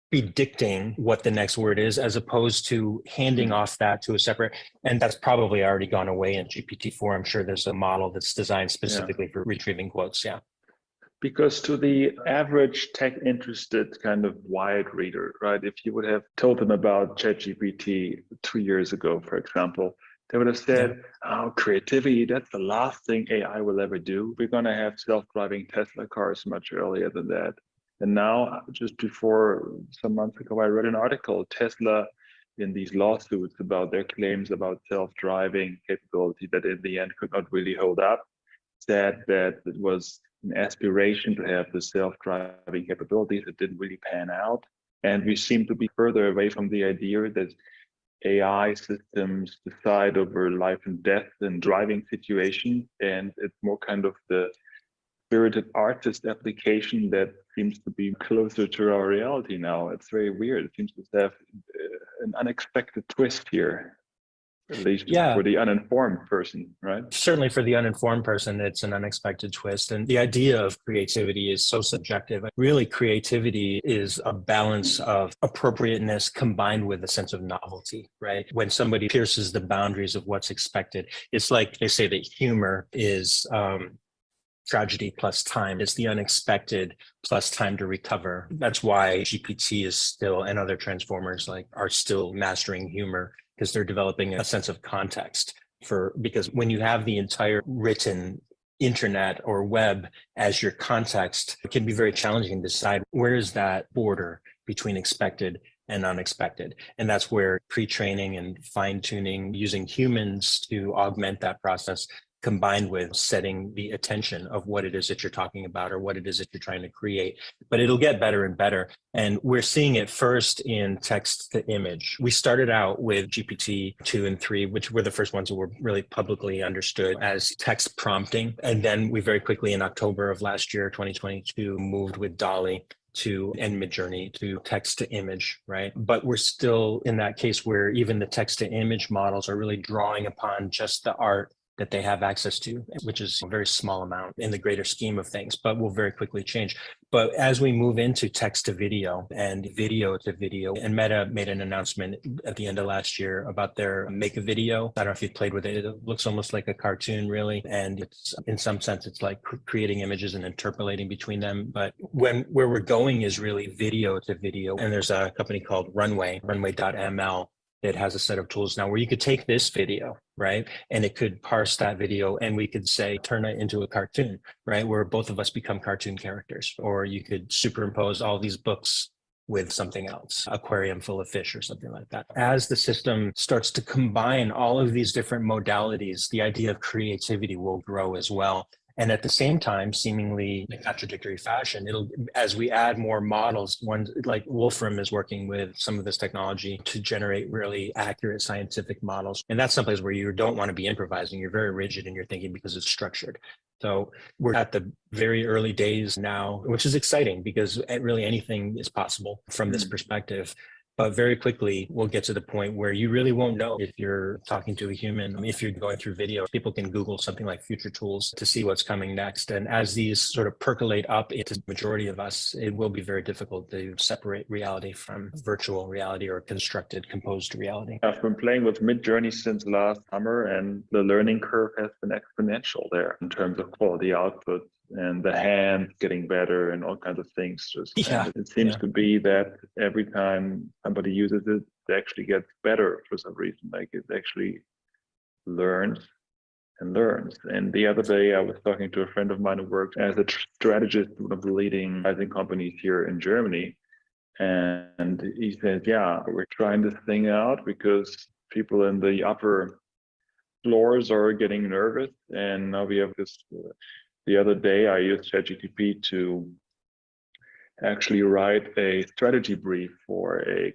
predicting what the next word is, as opposed to handing off that to a separate, and that's probably already gone away in GPT-4. I'm sure there's a model that's designed specifically for retrieving quotes. Yeah. Because to the average tech-interested kind of wide reader, right, if you would have told them about ChatGPT 2 years ago, for example, they would have said, oh, creativity, that's the last thing AI will ever do. We're going to have self-driving Tesla cars much earlier than that. And now, just before some months ago, I read an article, Tesla in these lawsuits about their claims about self-driving capability that in the end could not really hold up, said that it was an aspiration to have the self-driving capabilities that didn't really pan out. And we seem to be further away from the idea that AI systems decide over life and death in driving situations. And it's more kind of the spirited artist application that seems to be closer to our reality now. It's very weird. It seems to have an unexpected twist here, at least for the uninformed person, right? Certainly for the uninformed person, it's an unexpected twist. And the idea of creativity is so subjective. Really, creativity is a balance of appropriateness combined with a sense of novelty, right? When somebody pierces the boundaries of what's expected, it's like they say that humor is tragedy plus time. It's the unexpected plus time to recover. That's why GPT is still, and other transformers are still mastering humor, because they're developing a sense of context because when you have the entire written internet or web as your context, it can be very challenging to decide where is that border between expected and unexpected. And that's where pre-training and fine-tuning, using humans to augment that process, combined with setting the attention of what it is that you're talking about or what it is that you're trying to create. But it'll get better and better. And we're seeing it first in text to image. We started out with GPT 2 and 3, which were the first ones that were really publicly understood as text prompting. And then we very quickly in October of last year, 2022, moved with DALL-E and Midjourney to text to image, right? But we're still in that case where even the text to image models are really drawing upon just the art that they have access to, which is a very small amount in the greater scheme of things, but will very quickly change. But as we move into text to video and video to video, and Meta made an announcement at the end of last year about their Make a Video. I don't know if you've played with it. It looks almost like a cartoon, really. And it's, in some sense, it's like creating images and interpolating between them. But where we're going is really video to video. And there's a company called runway.ml, that has a set of tools now where you could take this video, right? And it could parse that video and we could say, turn it into a cartoon, right? Where both of us become cartoon characters. Or you could superimpose all these books with something else, aquarium full of fish or something like that. As the system starts to combine all of these different modalities, the idea of creativity will grow as well. And at the same time, seemingly in a contradictory fashion, as we add more models, one like Wolfram is working with some of this technology to generate really accurate scientific models. And that's someplace where you don't want to be improvising. You're very rigid in your thinking because it's structured. So we're at the very early days now, which is exciting because really anything is possible from this perspective. But very quickly, we'll get to the point where you really won't know if you're talking to a human. If you're going through video, people can Google something like future tools to see what's coming next. And as these sort of percolate up into the majority of us, it will be very difficult to separate reality from virtual reality or constructed, composed reality. I've been playing with Midjourney since last summer, and the learning curve has been exponential there in terms of quality output. And the hand getting better and all kinds of things. It seems to be that every time somebody uses it, it actually gets better for some reason. Like it actually learns and learns. And the other day I was talking to a friend of mine who works as a strategist at one of the leading advertising companies here in Germany. And he said, yeah, we're trying this thing out because people in the upper floors are getting nervous. And now we have this... The other day, I used Chat GPT to actually write a strategy brief for a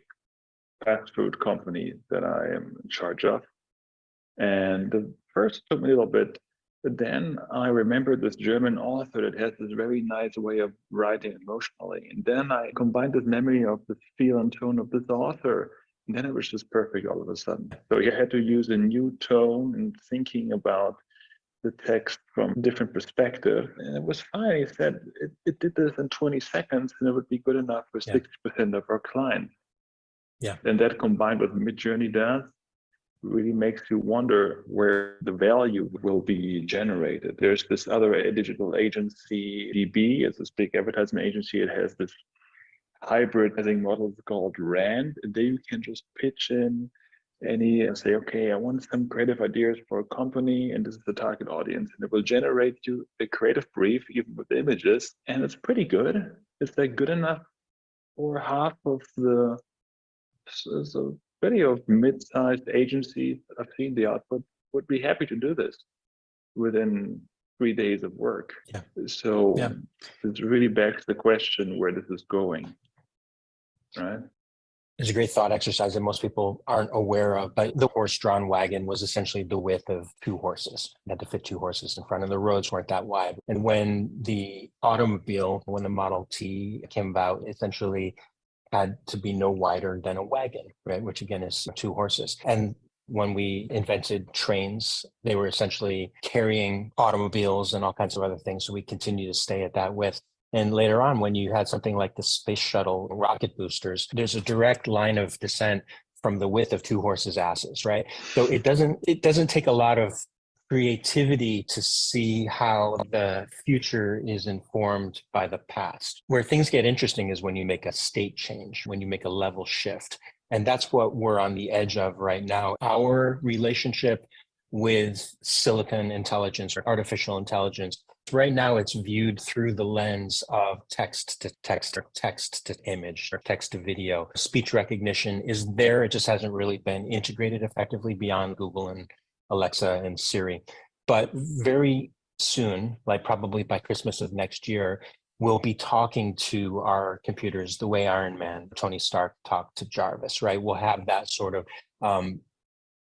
fast food company that I am in charge of. And the first took me a little bit, but then I remembered this German author that has this very nice way of writing emotionally. And then I combined this memory of the feel and tone of this author. And then it was just perfect all of a sudden. So you had to use a new tone and thinking about the text from a different perspective. And it was fine. He said it did this in 20 seconds and it would be good enough for 60% of our clients. Yeah. And that combined with Midjourney does really makes you wonder where the value will be generated. There's this other digital agency, DB, it's this big advertisement agency. It has this hybrid model called RAND. And there you can just pitch in and say, okay, I want some creative ideas for a company, and this is the target audience, and it will generate you a creative brief, even with images, and it's pretty good. It's like good enough for half of the video of mid-sized agencies that I've seen the output would be happy to do this within 3 days of work. Yeah. So it really begs the question where this is going, right? It's a great thought exercise that most people aren't aware of, but the horse-drawn wagon was essentially the width of 2 horses. It had to fit 2 horses in front, and the roads weren't that wide. And when the automobile, when the Model T came about, essentially had to be no wider than a wagon, right? Which again is 2 horses. And when we invented trains, they were essentially carrying automobiles and all kinds of other things. So we continue to stay at that width. And later on, when you had something like the space shuttle rocket boosters, there's a direct line of descent from the width of 2 horses' asses, right? So it doesn't take a lot of creativity to see how the future is informed by the past. Where things get interesting is when you make a state change, when you make a level shift. And that's what we're on the edge of right now. Our relationship with silicon intelligence or artificial intelligence. Right now, it's viewed through the lens of text to text or text to image or text to video. Speech recognition is there. It just hasn't really been integrated effectively beyond Google and Alexa and Siri. But very soon, like probably by Christmas of next year, we'll be talking to our computers the way Iron Man, Tony Stark, talked to Jarvis, right? We'll have that sort of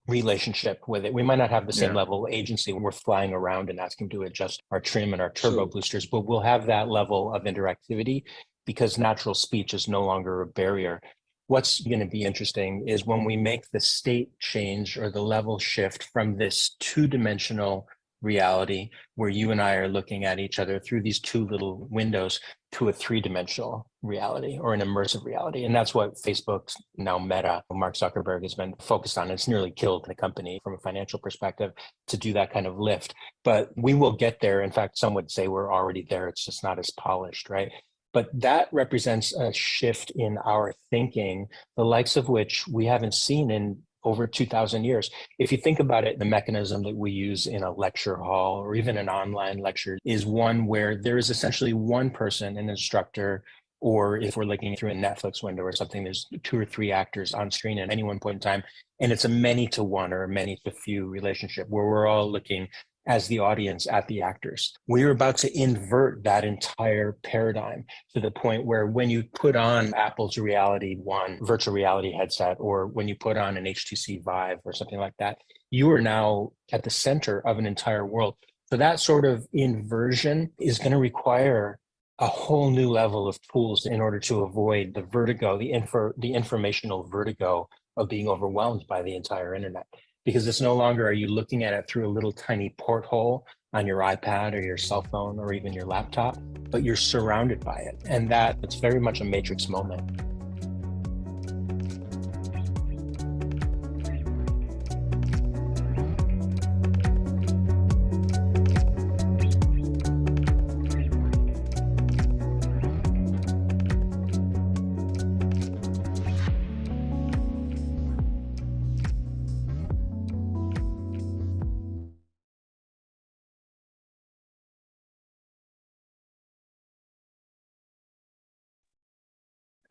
relationship with it. We might not have the same level of agency when we're flying around and asking to adjust our trim and our turbo boosters, but we'll have that level of interactivity because natural speech is no longer a barrier. What's going to be interesting is when we make the state change or the level shift from this two-dimensional reality where you and I are looking at each other through these two little windows to a three-dimensional reality or an immersive reality. And that's what Facebook's now Meta, Mark Zuckerberg, has been focused on. It's nearly killed the company from a financial perspective to do that kind of lift. But we will get there. In fact, some would say we're already there. It's just not as polished, right? But that represents a shift in our thinking, the likes of which we haven't seen in over 2,000 years. If you think about it, the mechanism that we use in a lecture hall or even an online lecture is one where there is essentially one person, an instructor, or if we're looking through a Netflix window or something, there's 2 or 3 actors on screen at any one point in time. And it's a many to one or a many to few relationship where we're all looking as the audience at the actors. We're about to invert that entire paradigm to the point where when you put on Apple's Reality One virtual reality headset, or when you put on an HTC Vive or something like that, you are now at the center of an entire world. So that sort of inversion is going to require a whole new level of tools in order to avoid the vertigo, the informational vertigo of being overwhelmed by the entire internet. Because it's no longer are you looking at it through a little tiny porthole on your iPad or your cell phone or even your laptop, but you're surrounded by it. And it's very much a Matrix moment.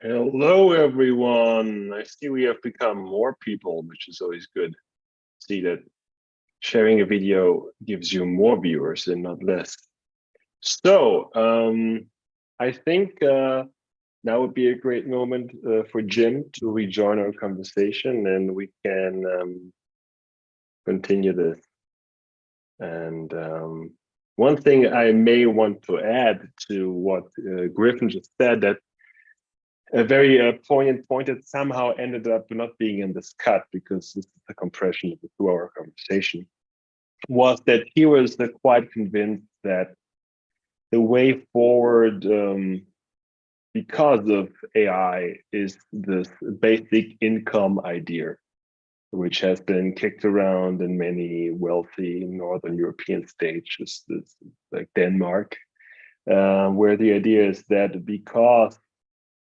Hello, everyone. I see we have become more people, which is always good. See that sharing a video gives you more viewers and not less. So I think now would be a great moment for Jim to rejoin our conversation, and we can continue this. And one thing I may want to add to what Griffin just said, that a very poignant point that somehow ended up not being in this cut because this is the compression of the 2-hour conversation, was that he was quite convinced that the way forward because of AI is this basic income idea, which has been kicked around in many wealthy Northern European states, like Denmark, where the idea is that because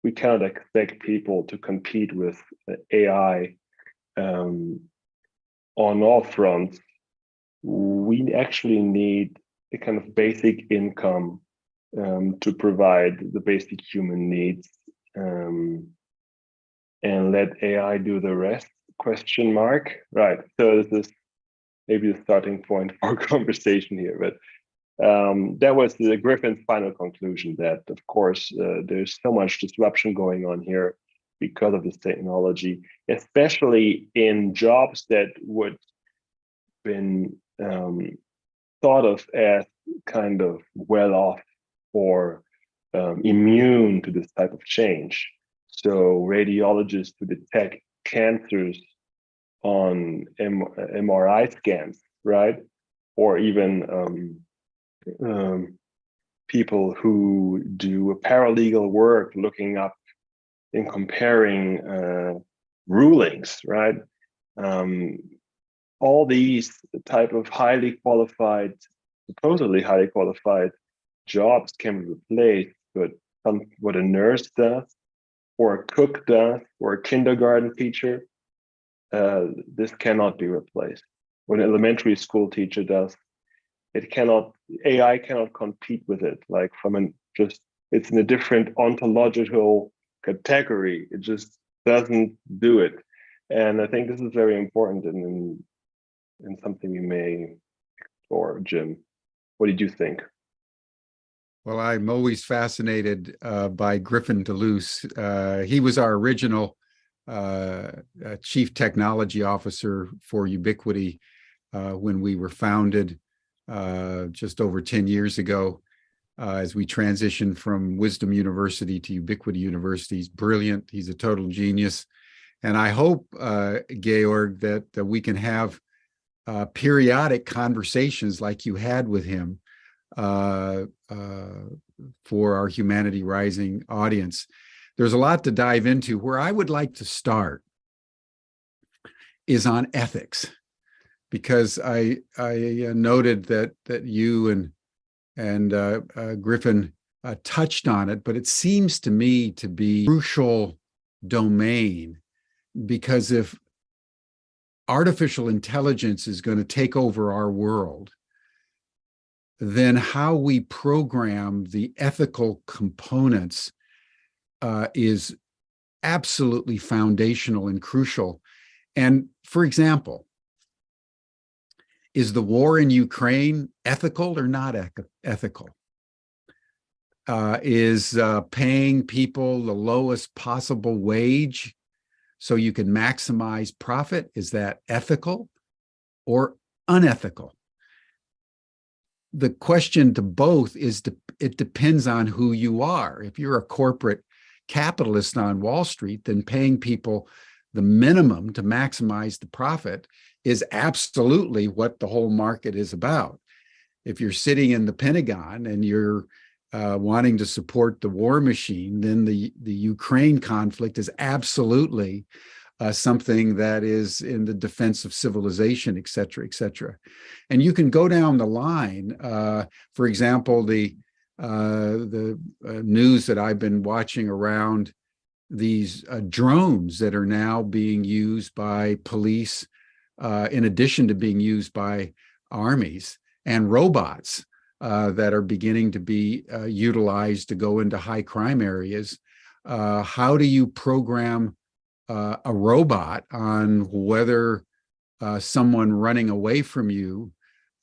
we cannot expect people to compete with AI on all fronts, we actually need a kind of basic income to provide the basic human needs and let AI do the rest, ? Right, so this is maybe the starting point for conversation here, but that was Griffin's final conclusion, that of course there's so much disruption going on here because of this technology, especially in jobs that would been thought of as kind of well off or immune to this type of change. So radiologists to detect cancers on MRI scans, right? Or even people who do paralegal work, looking up and comparing rulings, right? All these type of highly qualified, supposedly highly qualified jobs can be replaced, but what a nurse does, or a cook does, or a kindergarten teacher, this cannot be replaced. what an elementary school teacher does. AI cannot compete with it. Like it's in a different ontological category. It just doesn't do it. And I think this is very important and something we may explore. Jim, what did you think? Well, I'm always fascinated by Griffin Duluth. He was our original chief technology officer for Ubiquity when we were founded just over 10 years ago. As we transitioned from Wisdom University to Ubiquity University. He's brilliant. He's a total genius. And I hope, Georg, that we can have periodic conversations like you had with him for our Humanity Rising audience. There's a lot to dive into. Where I would like to start is on ethics, because I noted that you and Griffin touched on it, but it seems to me to be a crucial domain, because if artificial intelligence is going to take over our world, then how we program the ethical components is absolutely foundational and crucial. And for example, is the war in Ukraine ethical or not ethical? Is paying people the lowest possible wage so you can maximize profit, is that ethical or unethical? The question to both is, it depends on who you are. If you're a corporate capitalist on Wall Street, then paying people the minimum to maximize the profit is absolutely what the whole market is about. If you're sitting in the Pentagon and you're wanting to support the war machine, then the Ukraine conflict is absolutely something that is in the defense of civilization, et cetera, et cetera. And you can go down the line. For example, the news that I've been watching around these drones that are now being used by police, in addition to being used by armies, and robots that are beginning to be utilized to go into high crime areas. How do you program a robot on whether someone running away from you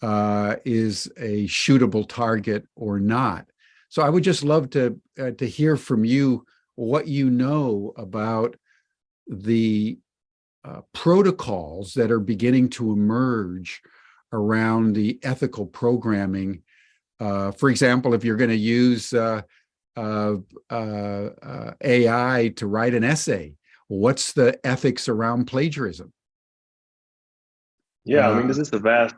is a shootable target or not? So I would just love to hear from you what you know about the protocols that are beginning to emerge around the ethical programming. For example, if you're going to use AI to write an essay, what's the ethics around plagiarism? Yeah, I mean, this is a vast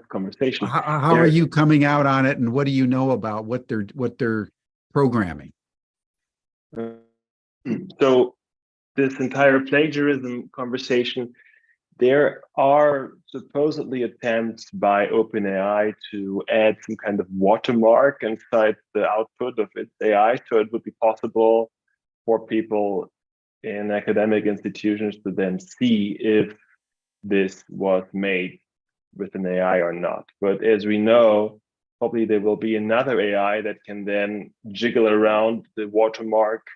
conversation. How are you coming out on it, and what do you know about what they're programming? So this entire plagiarism conversation, there are supposedly attempts by OpenAI to add some kind of watermark inside the output of its AI, so it would be possible for people in academic institutions to then see if this was made with an AI or not. But as we know, probably there will be another AI that can then jiggle around the watermark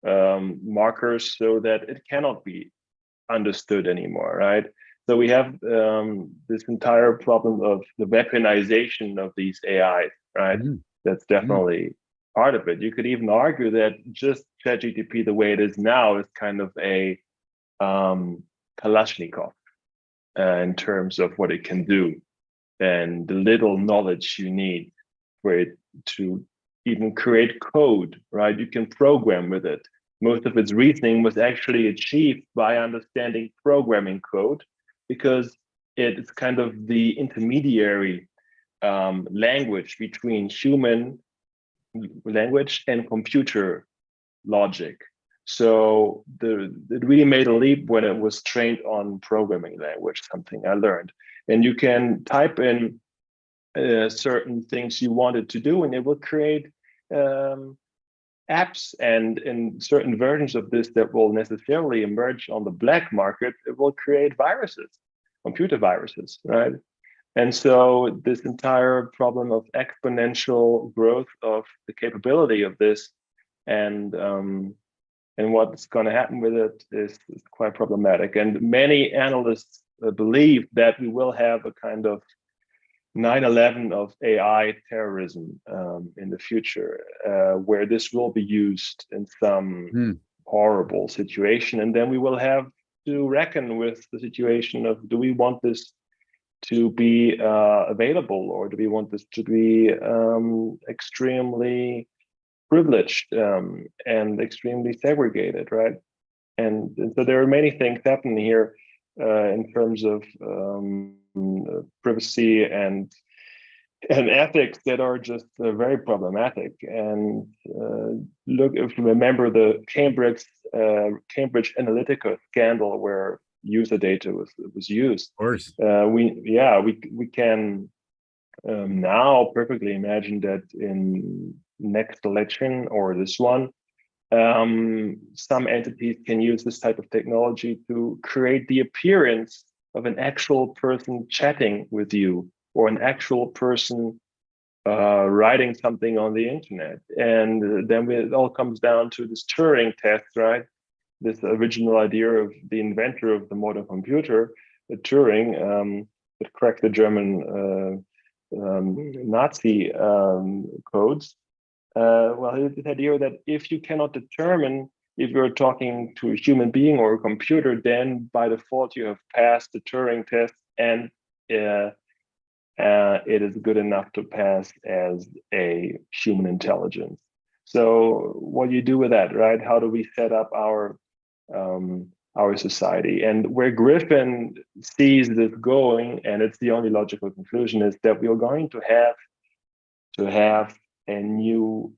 markers so that it cannot be understood anymore, right? So we have this entire problem of the weaponization of these AIs, right? That's definitely part of it. You could even argue that just Chat GPT, the way it is now, is kind of a Kalashnikov in terms of what it can do and the little knowledge you need for it to even create code, right? You can program with it. Most of its reasoning was actually achieved by understanding programming code, because it's kind of the intermediary language between human language and computer logic. So it really made a leap when it was trained on programming language, something I learned. And you can type in certain things you wanted to do, and it will create apps, and in certain versions of this that will necessarily emerge on the black market, it will create viruses, computer viruses, right? And so this entire problem of exponential growth of the capability of this and what's going to happen with it is quite problematic. And many analysts believe that we will have a kind of 9/11 of AI terrorism in the future, where this will be used in some horrible situation. And then we will have to reckon with the situation of, do we want this to be available, or do we want this to be extremely privileged and extremely segregated, right? And so there are many things happening here in terms of privacy and ethics that are just very problematic. And look, if you remember the Cambridge Analytica scandal, where user data was used, Of course. we can now perfectly imagine that in next election or this one, some entities can use this type of technology to create the appearance of an actual person chatting with you, or an actual person writing something on the internet. And then it all comes down to this Turing test, right? This original idea of the inventor of the modern computer, Turing, that cracked the German Nazi codes. Well, the idea that if you cannot determine if you're talking to a human being or a computer, then by default you have passed the Turing test, and it is good enough to pass as a human intelligence. So what do you do with that, right? How do we set up our society? And where Griffin sees this going, and it's the only logical conclusion, is that we are going to have a new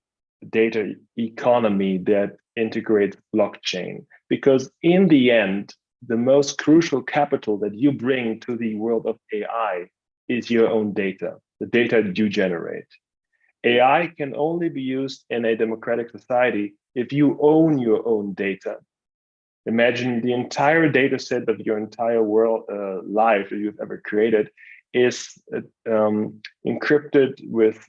data economy that integrates blockchain. Because in the end, the most crucial capital that you bring to the world of AI is your own data, the data that you generate. AI can only be used in a democratic society if you own your own data. Imagine the entire data set of your entire world life that you've ever created is encrypted with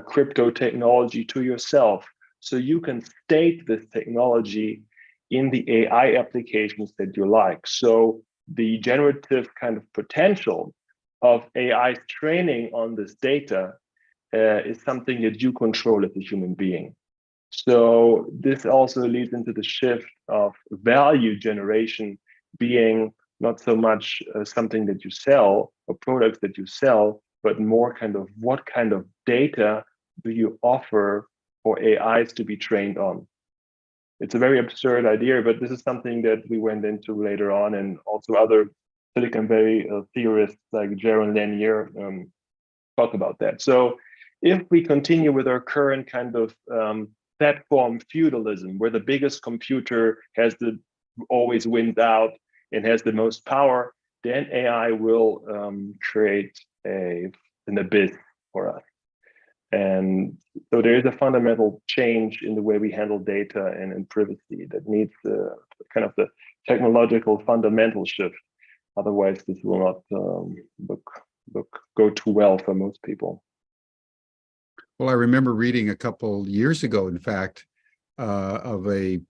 crypto technology to yourself. So you can state this technology in the AI applications that you like. So the generative kind of potential of AI's training on this data is something that you control as a human being. So this also leads into the shift of value generation being not so much something that you sell or products that you sell, but more kind of what kind of data do you offer for AIs to be trained on. It's a very absurd idea, but this is something that we went into later on, and also other Silicon Valley theorists like Jaron Lanier talk about that. So if we continue with our current kind of platform feudalism, where the biggest computer always wins out and has the most power, then AI will create an abyss for us. And so there is a fundamental change in the way we handle data and in privacy that needs kind of the technological fundamental shift. Otherwise, this will not go too well for most people. Well, I remember reading a couple years ago, in fact, of a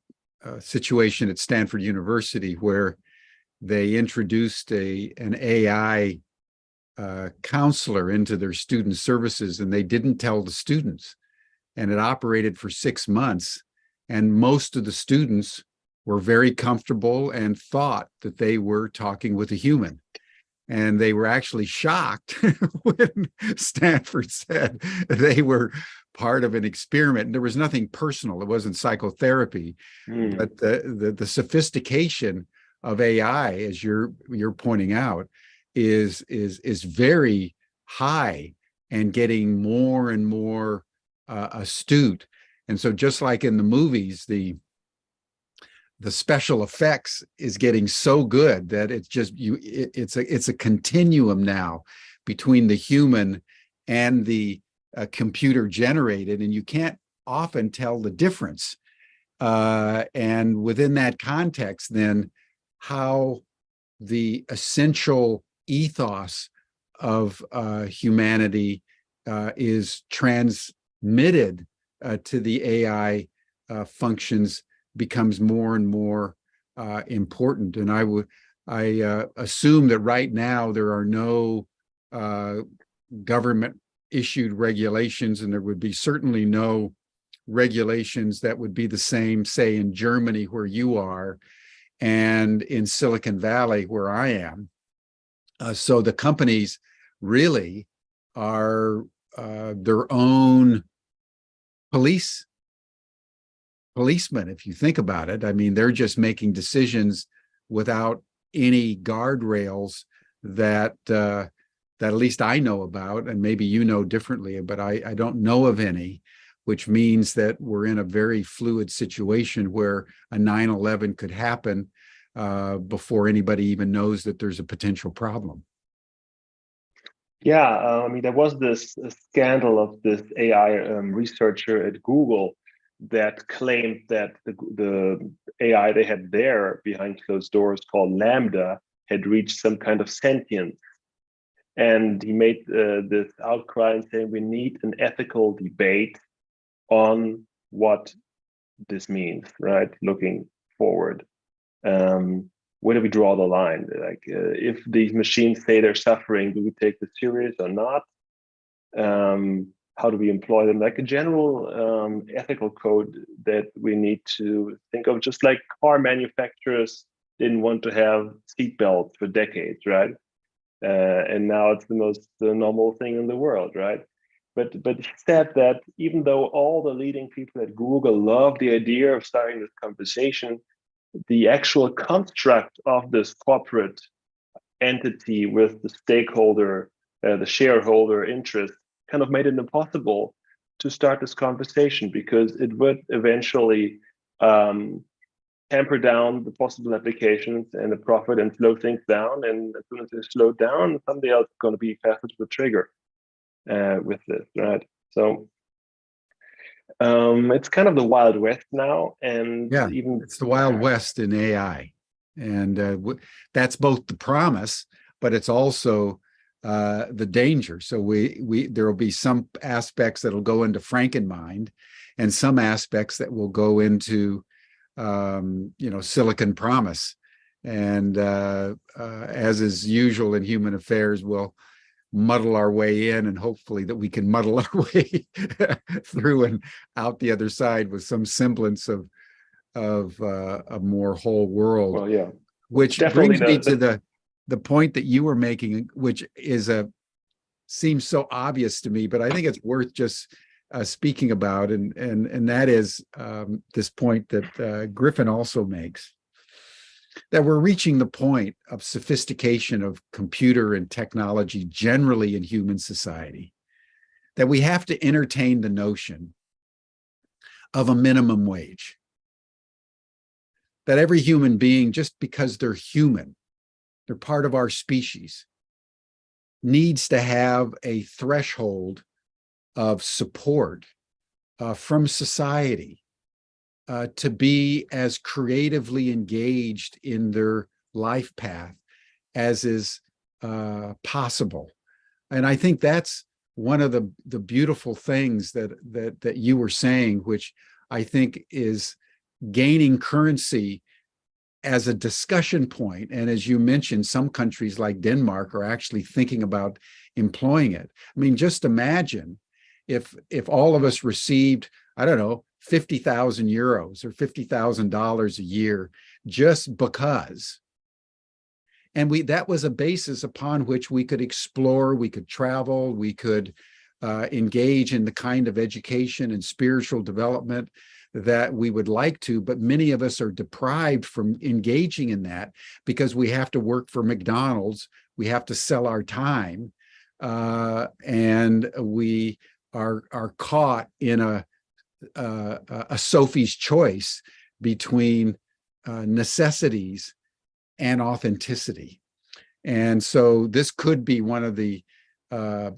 situation at Stanford University where they introduced an AI counselor into their student services, and they didn't tell the students. And it operated for 6 months. And most of the students were very comfortable and thought that they were talking with a human. And they were actually shocked when Stanford said they were part of an experiment. And there was nothing personal. It wasn't psychotherapy. But the sophistication of AI, as you're pointing out, is very high and getting more and more astute. And so just like in the movies, the special effects is getting so good that it's just it's a continuum now between the human and the computer generated, and you can't often tell the difference. And within that context, then how the essential ethos of humanity is transmitted to the AI functions becomes more and more important. And I assume that right now there are no government issued regulations, and there would be certainly no regulations that would be the same, say, in Germany where you are, and in Silicon Valley where I am. So the companies really are their own policemen, if you think about it. I mean, they're just making decisions without any guardrails that at least I know about, and maybe you know differently, but I don't know of any, which means that we're in a very fluid situation where a 9/11 could happen before anybody even knows that there's a potential problem. Yeah, I mean, there was this scandal of this AI researcher at Google that claimed that the AI they had there behind closed doors called Lambda had reached some kind of sentience. And he made this outcry and saying we need an ethical debate on what this means, right? Looking forward. Where do we draw the line? Like, if these machines say they're suffering, do we take this serious or not? How do we employ them? Like a general ethical code that we need to think of, just like car manufacturers didn't want to have seatbelts for decades, right? And now it's the most normal thing in the world, right? But he said that even though all the leading people at Google love the idea of starting this conversation, the actual construct of this corporate entity with the stakeholder, the shareholder interest, kind of made it impossible to start this conversation, because it would eventually tamper down the possible applications and the profit and slow things down. And as soon as they slow down, somebody else is going to be faster to the trigger with this, right? So it's kind of the Wild West now, and Yeah, even it's the Wild West in AI, and that's both the promise, but it's also the danger. So there will be some aspects that'll go into Frankenmind, and some aspects that will go into Silicon Promise, and as is usual in human affairs, we'll muddle our way in, and hopefully that we can muddle our way through and out the other side with some semblance of a more whole world. Well, yeah, which definitely brings me to the point that you were making, which seems so obvious to me, but I think it's worth just speaking about, and that is this point that Griffin also makes, that we're reaching the point of sophistication of computer and technology generally in human society, that we have to entertain the notion of a minimum wage. That every human being, just because they're human, they're part of our species, needs to have a threshold of support from society to be as creatively engaged in their life path as is possible. And I think that's one of the beautiful things that you were saying, which I think is gaining currency as a discussion point. And as you mentioned, some countries like Denmark are actually thinking about employing it. I mean, just imagine if all of us received, I don't know, 50,000 euros or $50,000 a year just because. And that was a basis upon which we could explore, we could travel, we could engage in the kind of education and spiritual development that we would like to, but many of us are deprived from engaging in that because we have to work for McDonald's, we have to sell our time, and we are caught in a Sophie's choice between necessities and authenticity. And so this could be one of the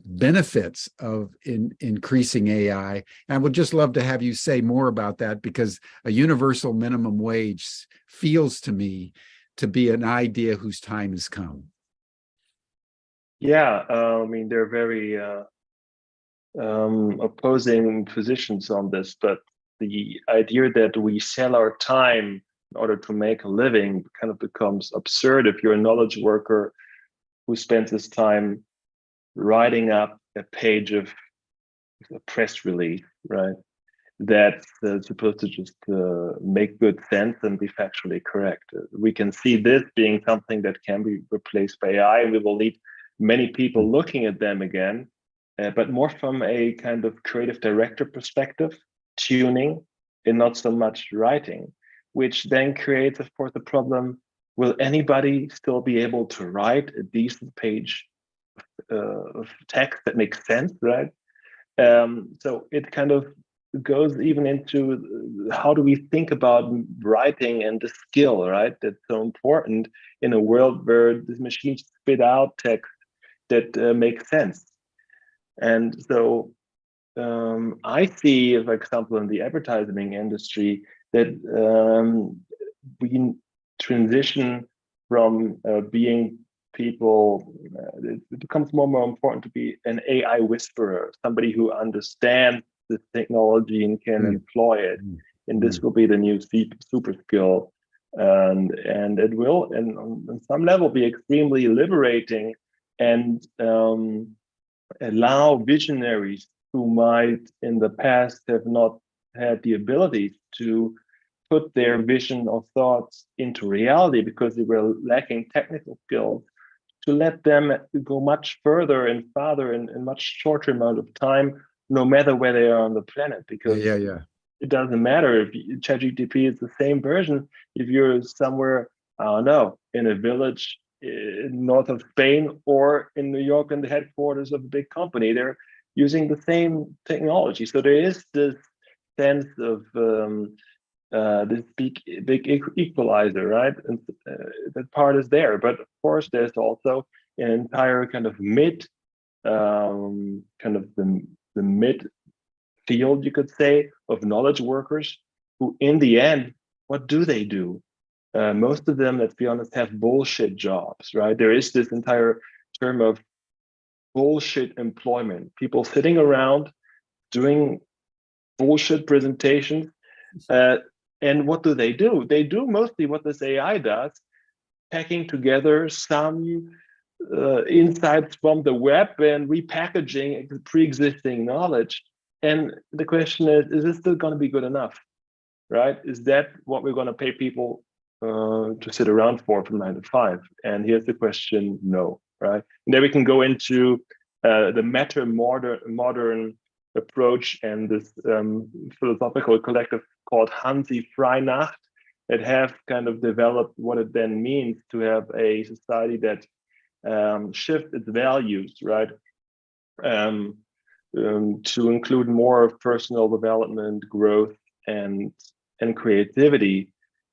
benefits of increasing AI. And I would just love to have you say more about that, because a universal minimum wage feels to me to be an idea whose time has come? Yeah, I mean, they're very opposing positions on this, but the idea that we sell our time in order to make a living kind of becomes absurd if you're a knowledge worker who spends his time writing up a page of a press release, right? That's supposed to just make good sense and be factually correct. We can see this being something that can be replaced by AI, and we will need many people looking at them again, but more from a kind of creative director perspective, tuning, and not so much writing, which then creates, of course, the problem: will anybody still be able to write a decent page of text that makes sense, right? So it kind of goes even into how do we think about writing and the skill, right? That's so important in a world where these machines spit out text that makes sense. And so I see, for example, in the advertising industry, that we transition from being people, it becomes more and more important to be an AI whisperer, somebody who understands the technology and can employ it. And this will be the new super skill. And it will, and on some level, be extremely liberating and allow visionaries who might in the past have not had the ability to put their vision or thoughts into reality because they were lacking technical skills, to let them go much further and farther in a much shorter amount of time, no matter where they are on the planet, because it doesn't matter if Chat GPT is the same version. If you're somewhere, I don't know, in a village north of Spain or in New York in the headquarters of a big company, they're using the same technology. So there is this sense of this big equalizer, right? And that part is there. But of course, there's also an entire kind of mid, kind of the mid field, you could say, of knowledge workers who, in the end, what do they do? Most of them, let's be honest, have bullshit jobs, right? There is this entire term of bullshit employment, people sitting around doing bullshit presentations. And what do? They do mostly what this AI does, packing together some insights from the web and repackaging pre-existing knowledge. And the question is this still going to be good enough, right? Is that what we're going to pay people to sit around for from 9 to 5? And here's the question: no, right? And then we can go into the modern approach and this philosophical collective called Hansi Freinacht that have kind of developed what it then means to have a society that shifts its values, right? To include more of personal development, growth, and creativity,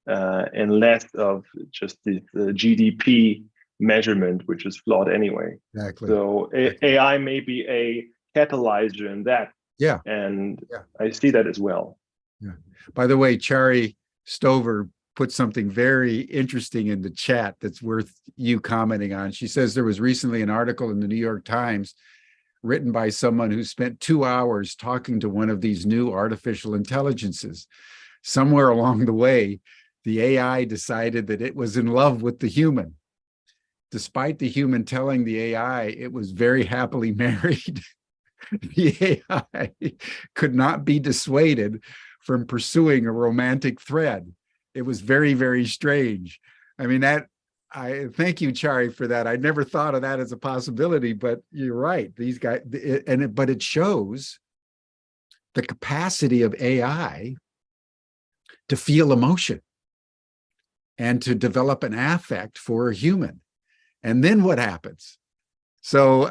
and less of just this GDP measurement, which is flawed anyway. Exactly. So AI may be a catalyzer in that. Yeah. And I see that as well. Yeah. By the way, Chari Stover put something very interesting in the chat that's worth you commenting on. She says there was recently an article in the New York Times written by someone who spent 2 hours talking to one of these new artificial intelligences. Somewhere along the way, the AI decided that it was in love with the human. Despite the human telling the AI it was very happily married, the AI could not be dissuaded from pursuing a romantic thread. It was very, very strange. I mean, I thank you, Chari, for that. I never thought of that as a possibility, but you're right. These guys, but it shows the capacity of AI to feel emotion and to develop an affect for a human. And then what happens? So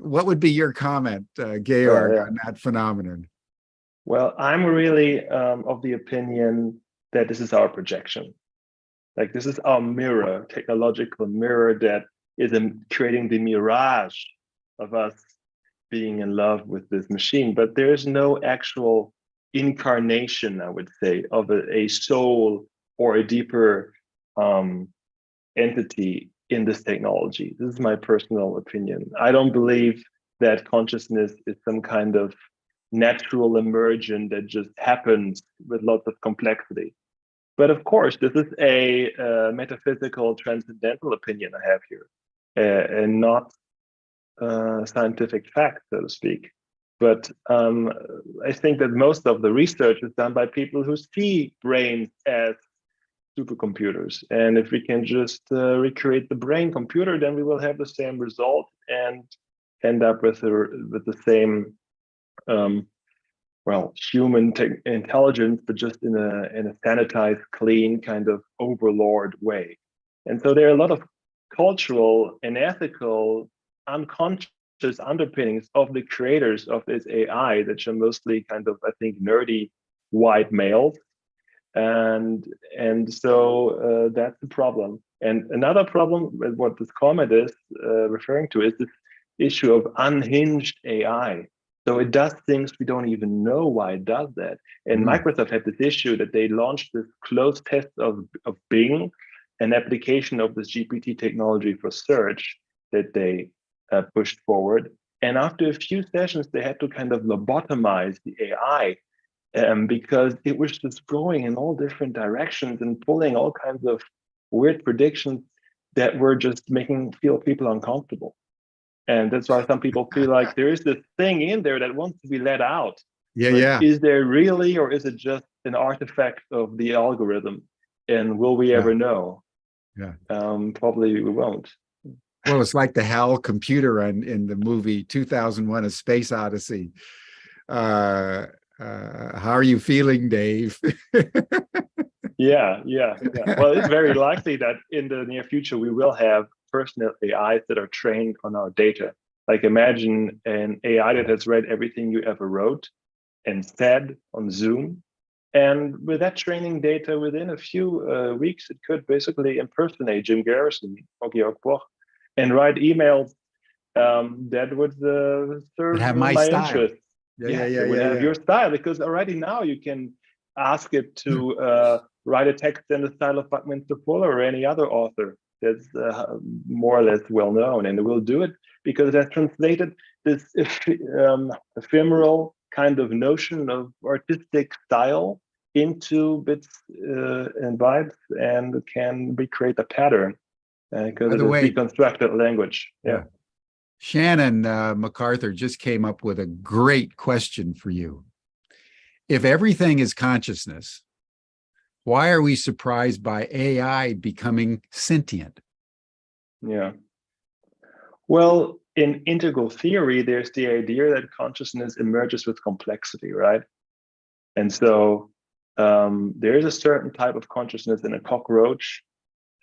what would be your comment, Georg, on that phenomenon? Well, I'm really of the opinion that this is our projection. Like, this is our mirror, technological mirror that is creating the mirage of us being in love with this machine. But there is no actual incarnation, I would say, of a soul or a deeper entity in this technology. This is my personal opinion. I don't believe that consciousness is some kind of natural immersion that just happens with lots of complexity. But of course, this is a metaphysical, transcendental opinion I have here, and not scientific fact, so to speak. But I think that most of the research is done by people who see brains as supercomputers. And if we can just recreate the brain computer, then we will have the same result and end up with the same human intelligence, but just in a sanitized, clean kind of overlord way. And so there are a lot of cultural and ethical, unconscious underpinnings of the creators of this AI that are mostly kind of, I think, nerdy white males. And so that's the problem. And another problem with what this comment is referring to is this issue of unhinged AI. So it does things we don't even know why it does that. And Microsoft had this issue that they launched this closed test of Bing, an application of this GPT technology for search that they pushed forward. And after a few sessions, they had to kind of lobotomize the AI because it was just going in all different directions and pulling all kinds of weird predictions that were just feel people uncomfortable. And that's why some people feel like there is this thing in there that wants to be let out. Yeah. Is there really, or is it just an artifact of the algorithm? And will we ever know? Yeah. Probably we won't. Well, it's like the HAL computer in the movie 2001: A Space Odyssey. How are you feeling, Dave? Yeah. Well, it's very likely that in the near future, we will have personal AIs that are trained on our data. Like imagine an AI that has read everything you ever wrote and said on Zoom. And with that training data, within a few weeks, it could basically impersonate Jim Garrison or Georg Bach and write emails that would serve have my my style. interests. It would have your style, because already now you can ask it to write a text in the style of Buckminster Fuller or any other author that's more or less well known, and it will do it because it has translated this ephemeral kind of notion of artistic style into bits and bytes, and can recreate a pattern because it is deconstructed language. Yeah. Shannon MacArthur just came up with a great question for you. If everything is consciousness, why are we surprised by AI becoming sentient? Yeah. Well, in integral theory, there's the idea that consciousness emerges with complexity, right? And so there is a certain type of consciousness in a cockroach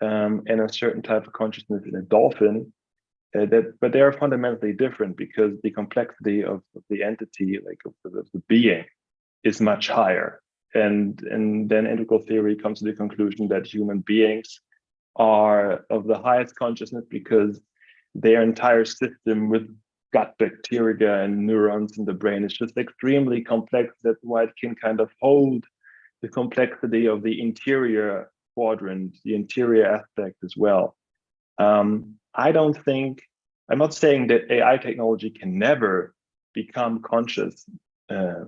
and a certain type of consciousness in a dolphin, but they are fundamentally different because the complexity of the entity, like of the being, is much higher. And then integral theory comes to the conclusion that human beings are of the highest consciousness because their entire system with gut bacteria and neurons in the brain is just extremely complex. That's why it can kind of hold the complexity of the interior quadrant, the interior aspect as well. I'm not saying that AI technology can never become conscious. I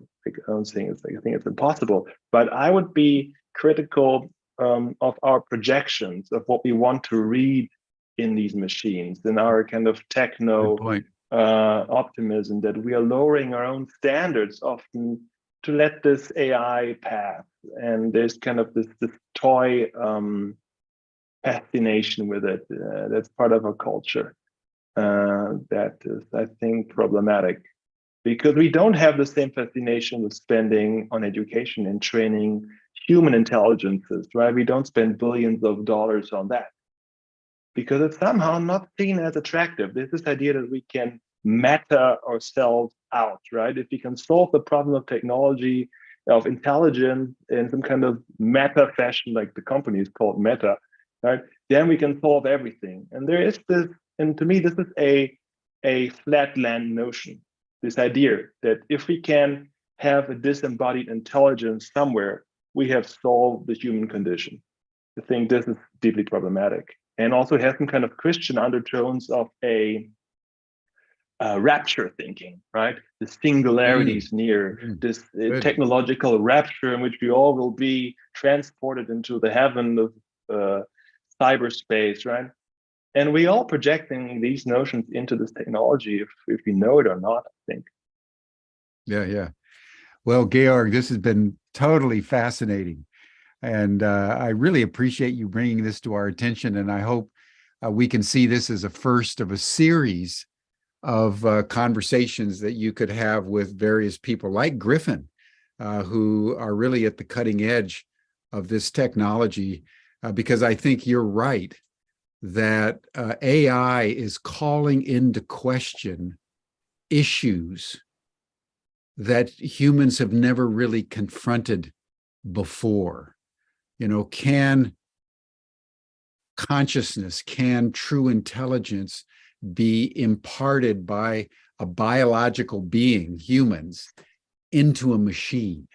think it's impossible, but I would be critical of our projections of what we want to read in these machines, in our kind of techno optimism, that we are lowering our own standards often to let this AI pass. And there's kind of this toy fascination with it that's part of our culture that is, I think, problematic. Because we don't have the same fascination with spending on education and training human intelligences, right? We don't spend billions of dollars on that because it's somehow not seen as attractive. There's this idea that we can meta ourselves out, right? If we can solve the problem of technology, of intelligence in some kind of meta fashion, like the company is called Meta, right? Then we can solve everything. And there is this, and to me, this is a flatland notion. This idea that if we can have a disembodied intelligence somewhere, we have solved the human condition. I think this is deeply problematic. and also has some kind of Christian undertones of a rapture thinking, right? The singularity is near, this technological rapture in which we all will be transported into the heaven of cyberspace, right? And we all projecting these notions into this technology, if we know it or not, I think. Yeah. Well, Georg, this has been totally fascinating. And I really appreciate you bringing this to our attention. And I hope we can see this as a first of a series of conversations that you could have with various people like Griffin, who are really at the cutting edge of this technology, because I think you're right that AI is calling into question issues that humans have never really confronted before. You know, can consciousness, can true intelligence be imparted by a biological being, humans, into a machine?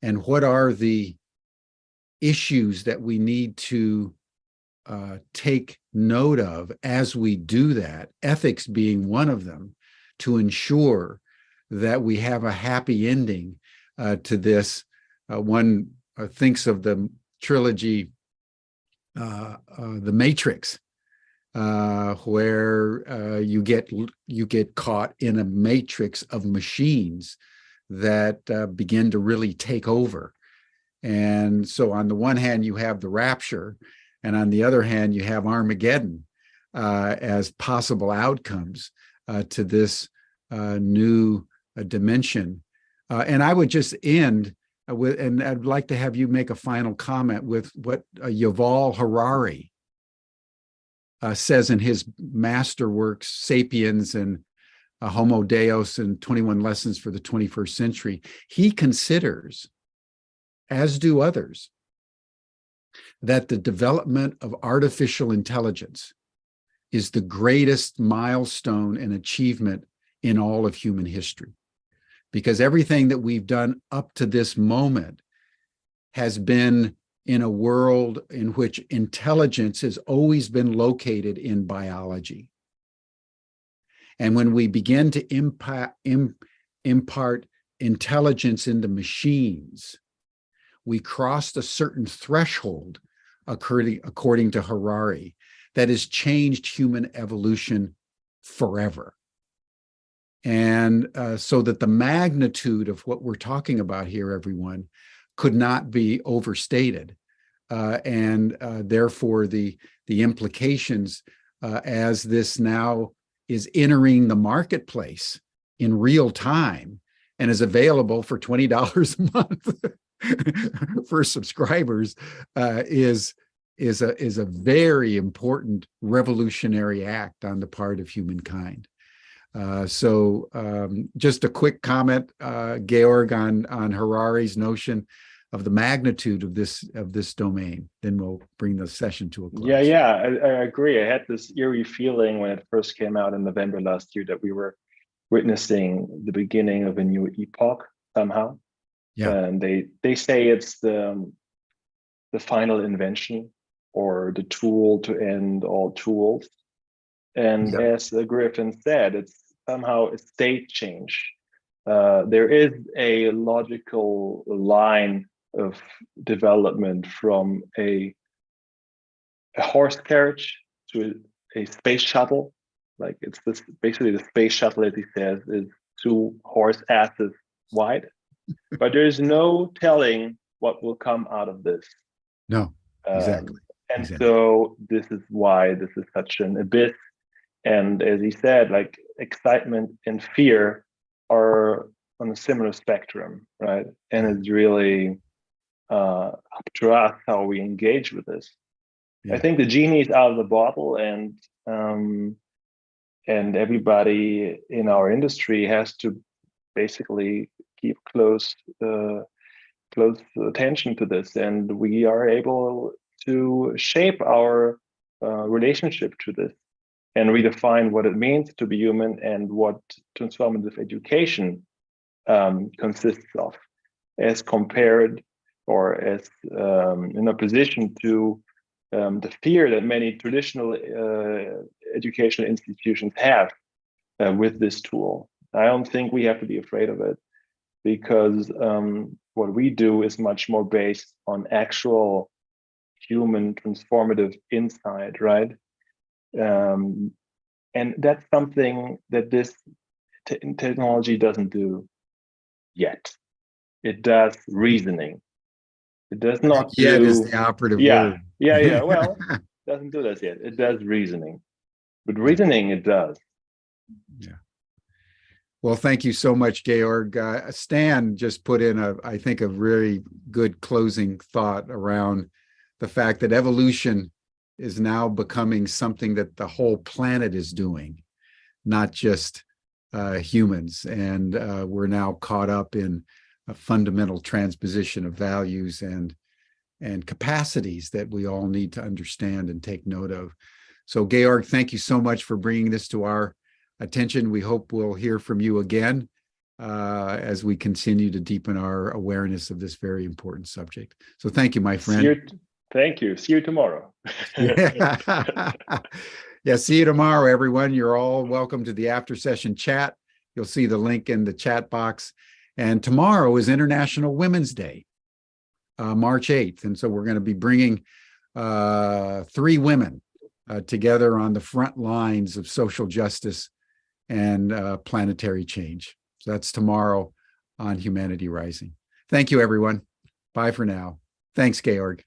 And what are the issues that we need to take note of as we do that, ethics being one of them, to ensure that we have a happy ending to this. One thinks of the trilogy, The Matrix, where you get caught in a matrix of machines that begin to really take over. And so on the one hand, you have the rapture, and on the other hand, you have Armageddon as possible outcomes to this new dimension. And I would just end with, and I'd like to have you make a final comment with what Yuval Harari says in his masterworks, Sapiens and Homo Deus and 21 Lessons for the 21st Century. He considers, as do others, that the development of artificial intelligence is the greatest milestone and achievement in all of human history. Because everything that we've done up to this moment has been in a world in which intelligence has always been located in biology. And when we begin to impart intelligence into machines, we crossed a certain threshold, according to Harari, that has changed human evolution forever. And so that the magnitude of what we're talking about here, everyone, could not be overstated. And therefore, the implications as this now is entering the marketplace in real time and is available for $20 a month for subscribers is a very important revolutionary act on the part of humankind. So just a quick comment, Georg, on Harari's notion of the magnitude of this domain. Then we'll bring the session to a close. Yeah, I agree. I had this eerie feeling when it first came out in November last year that we were witnessing the beginning of a new epoch somehow. Yeah. And they say it's the final invention or the tool to end all tools. And as Griffin said, it's somehow a state change. There is a logical line of development from a horse carriage to a space shuttle. Like it's this basically the space shuttle, as he says, is 2 horse asses wide. But there is no telling what will come out of this. No, exactly. So this is why this is such an abyss. And as he said, like excitement and fear are on a similar spectrum, right? And it's really up to us how we engage with this. Yeah. I think the genie is out of the bottle, and everybody in our industry has to basically keep close attention to this, and we are able to shape our relationship to this and redefine what it means to be human and what transformative education consists of, as compared or as in opposition to the fear that many traditional educational institutions have with this tool. I don't think we have to be afraid of it, because what we do is much more based on actual human transformative insight, right? And that's something that this technology doesn't do yet. It does reasoning. It does not do. Yet is the operative word. Yeah. Well, doesn't do this yet. It does reasoning, but reasoning it does. Yeah. Well, thank you so much, Georg. Stan just put in I think, a really good closing thought around the fact that evolution is now becoming something that the whole planet is doing, not just humans. And we're now caught up in a fundamental transposition of values and capacities that we all need to understand and take note of. So, Georg, thank you so much for bringing this to our attention. We hope we'll hear from you again as we continue to deepen our awareness of this very important subject. So thank you, my friend. Thank you. See you tomorrow. Yeah, see you tomorrow, everyone. You're all welcome to the after session chat. You'll see the link in the chat box. And tomorrow is International Women's Day, March 8th. And so we're going to be bringing 3 women together on the front lines of social justice and planetary change. So that's tomorrow on Humanity Rising. Thank you, everyone. Bye for now. Thanks, Georg.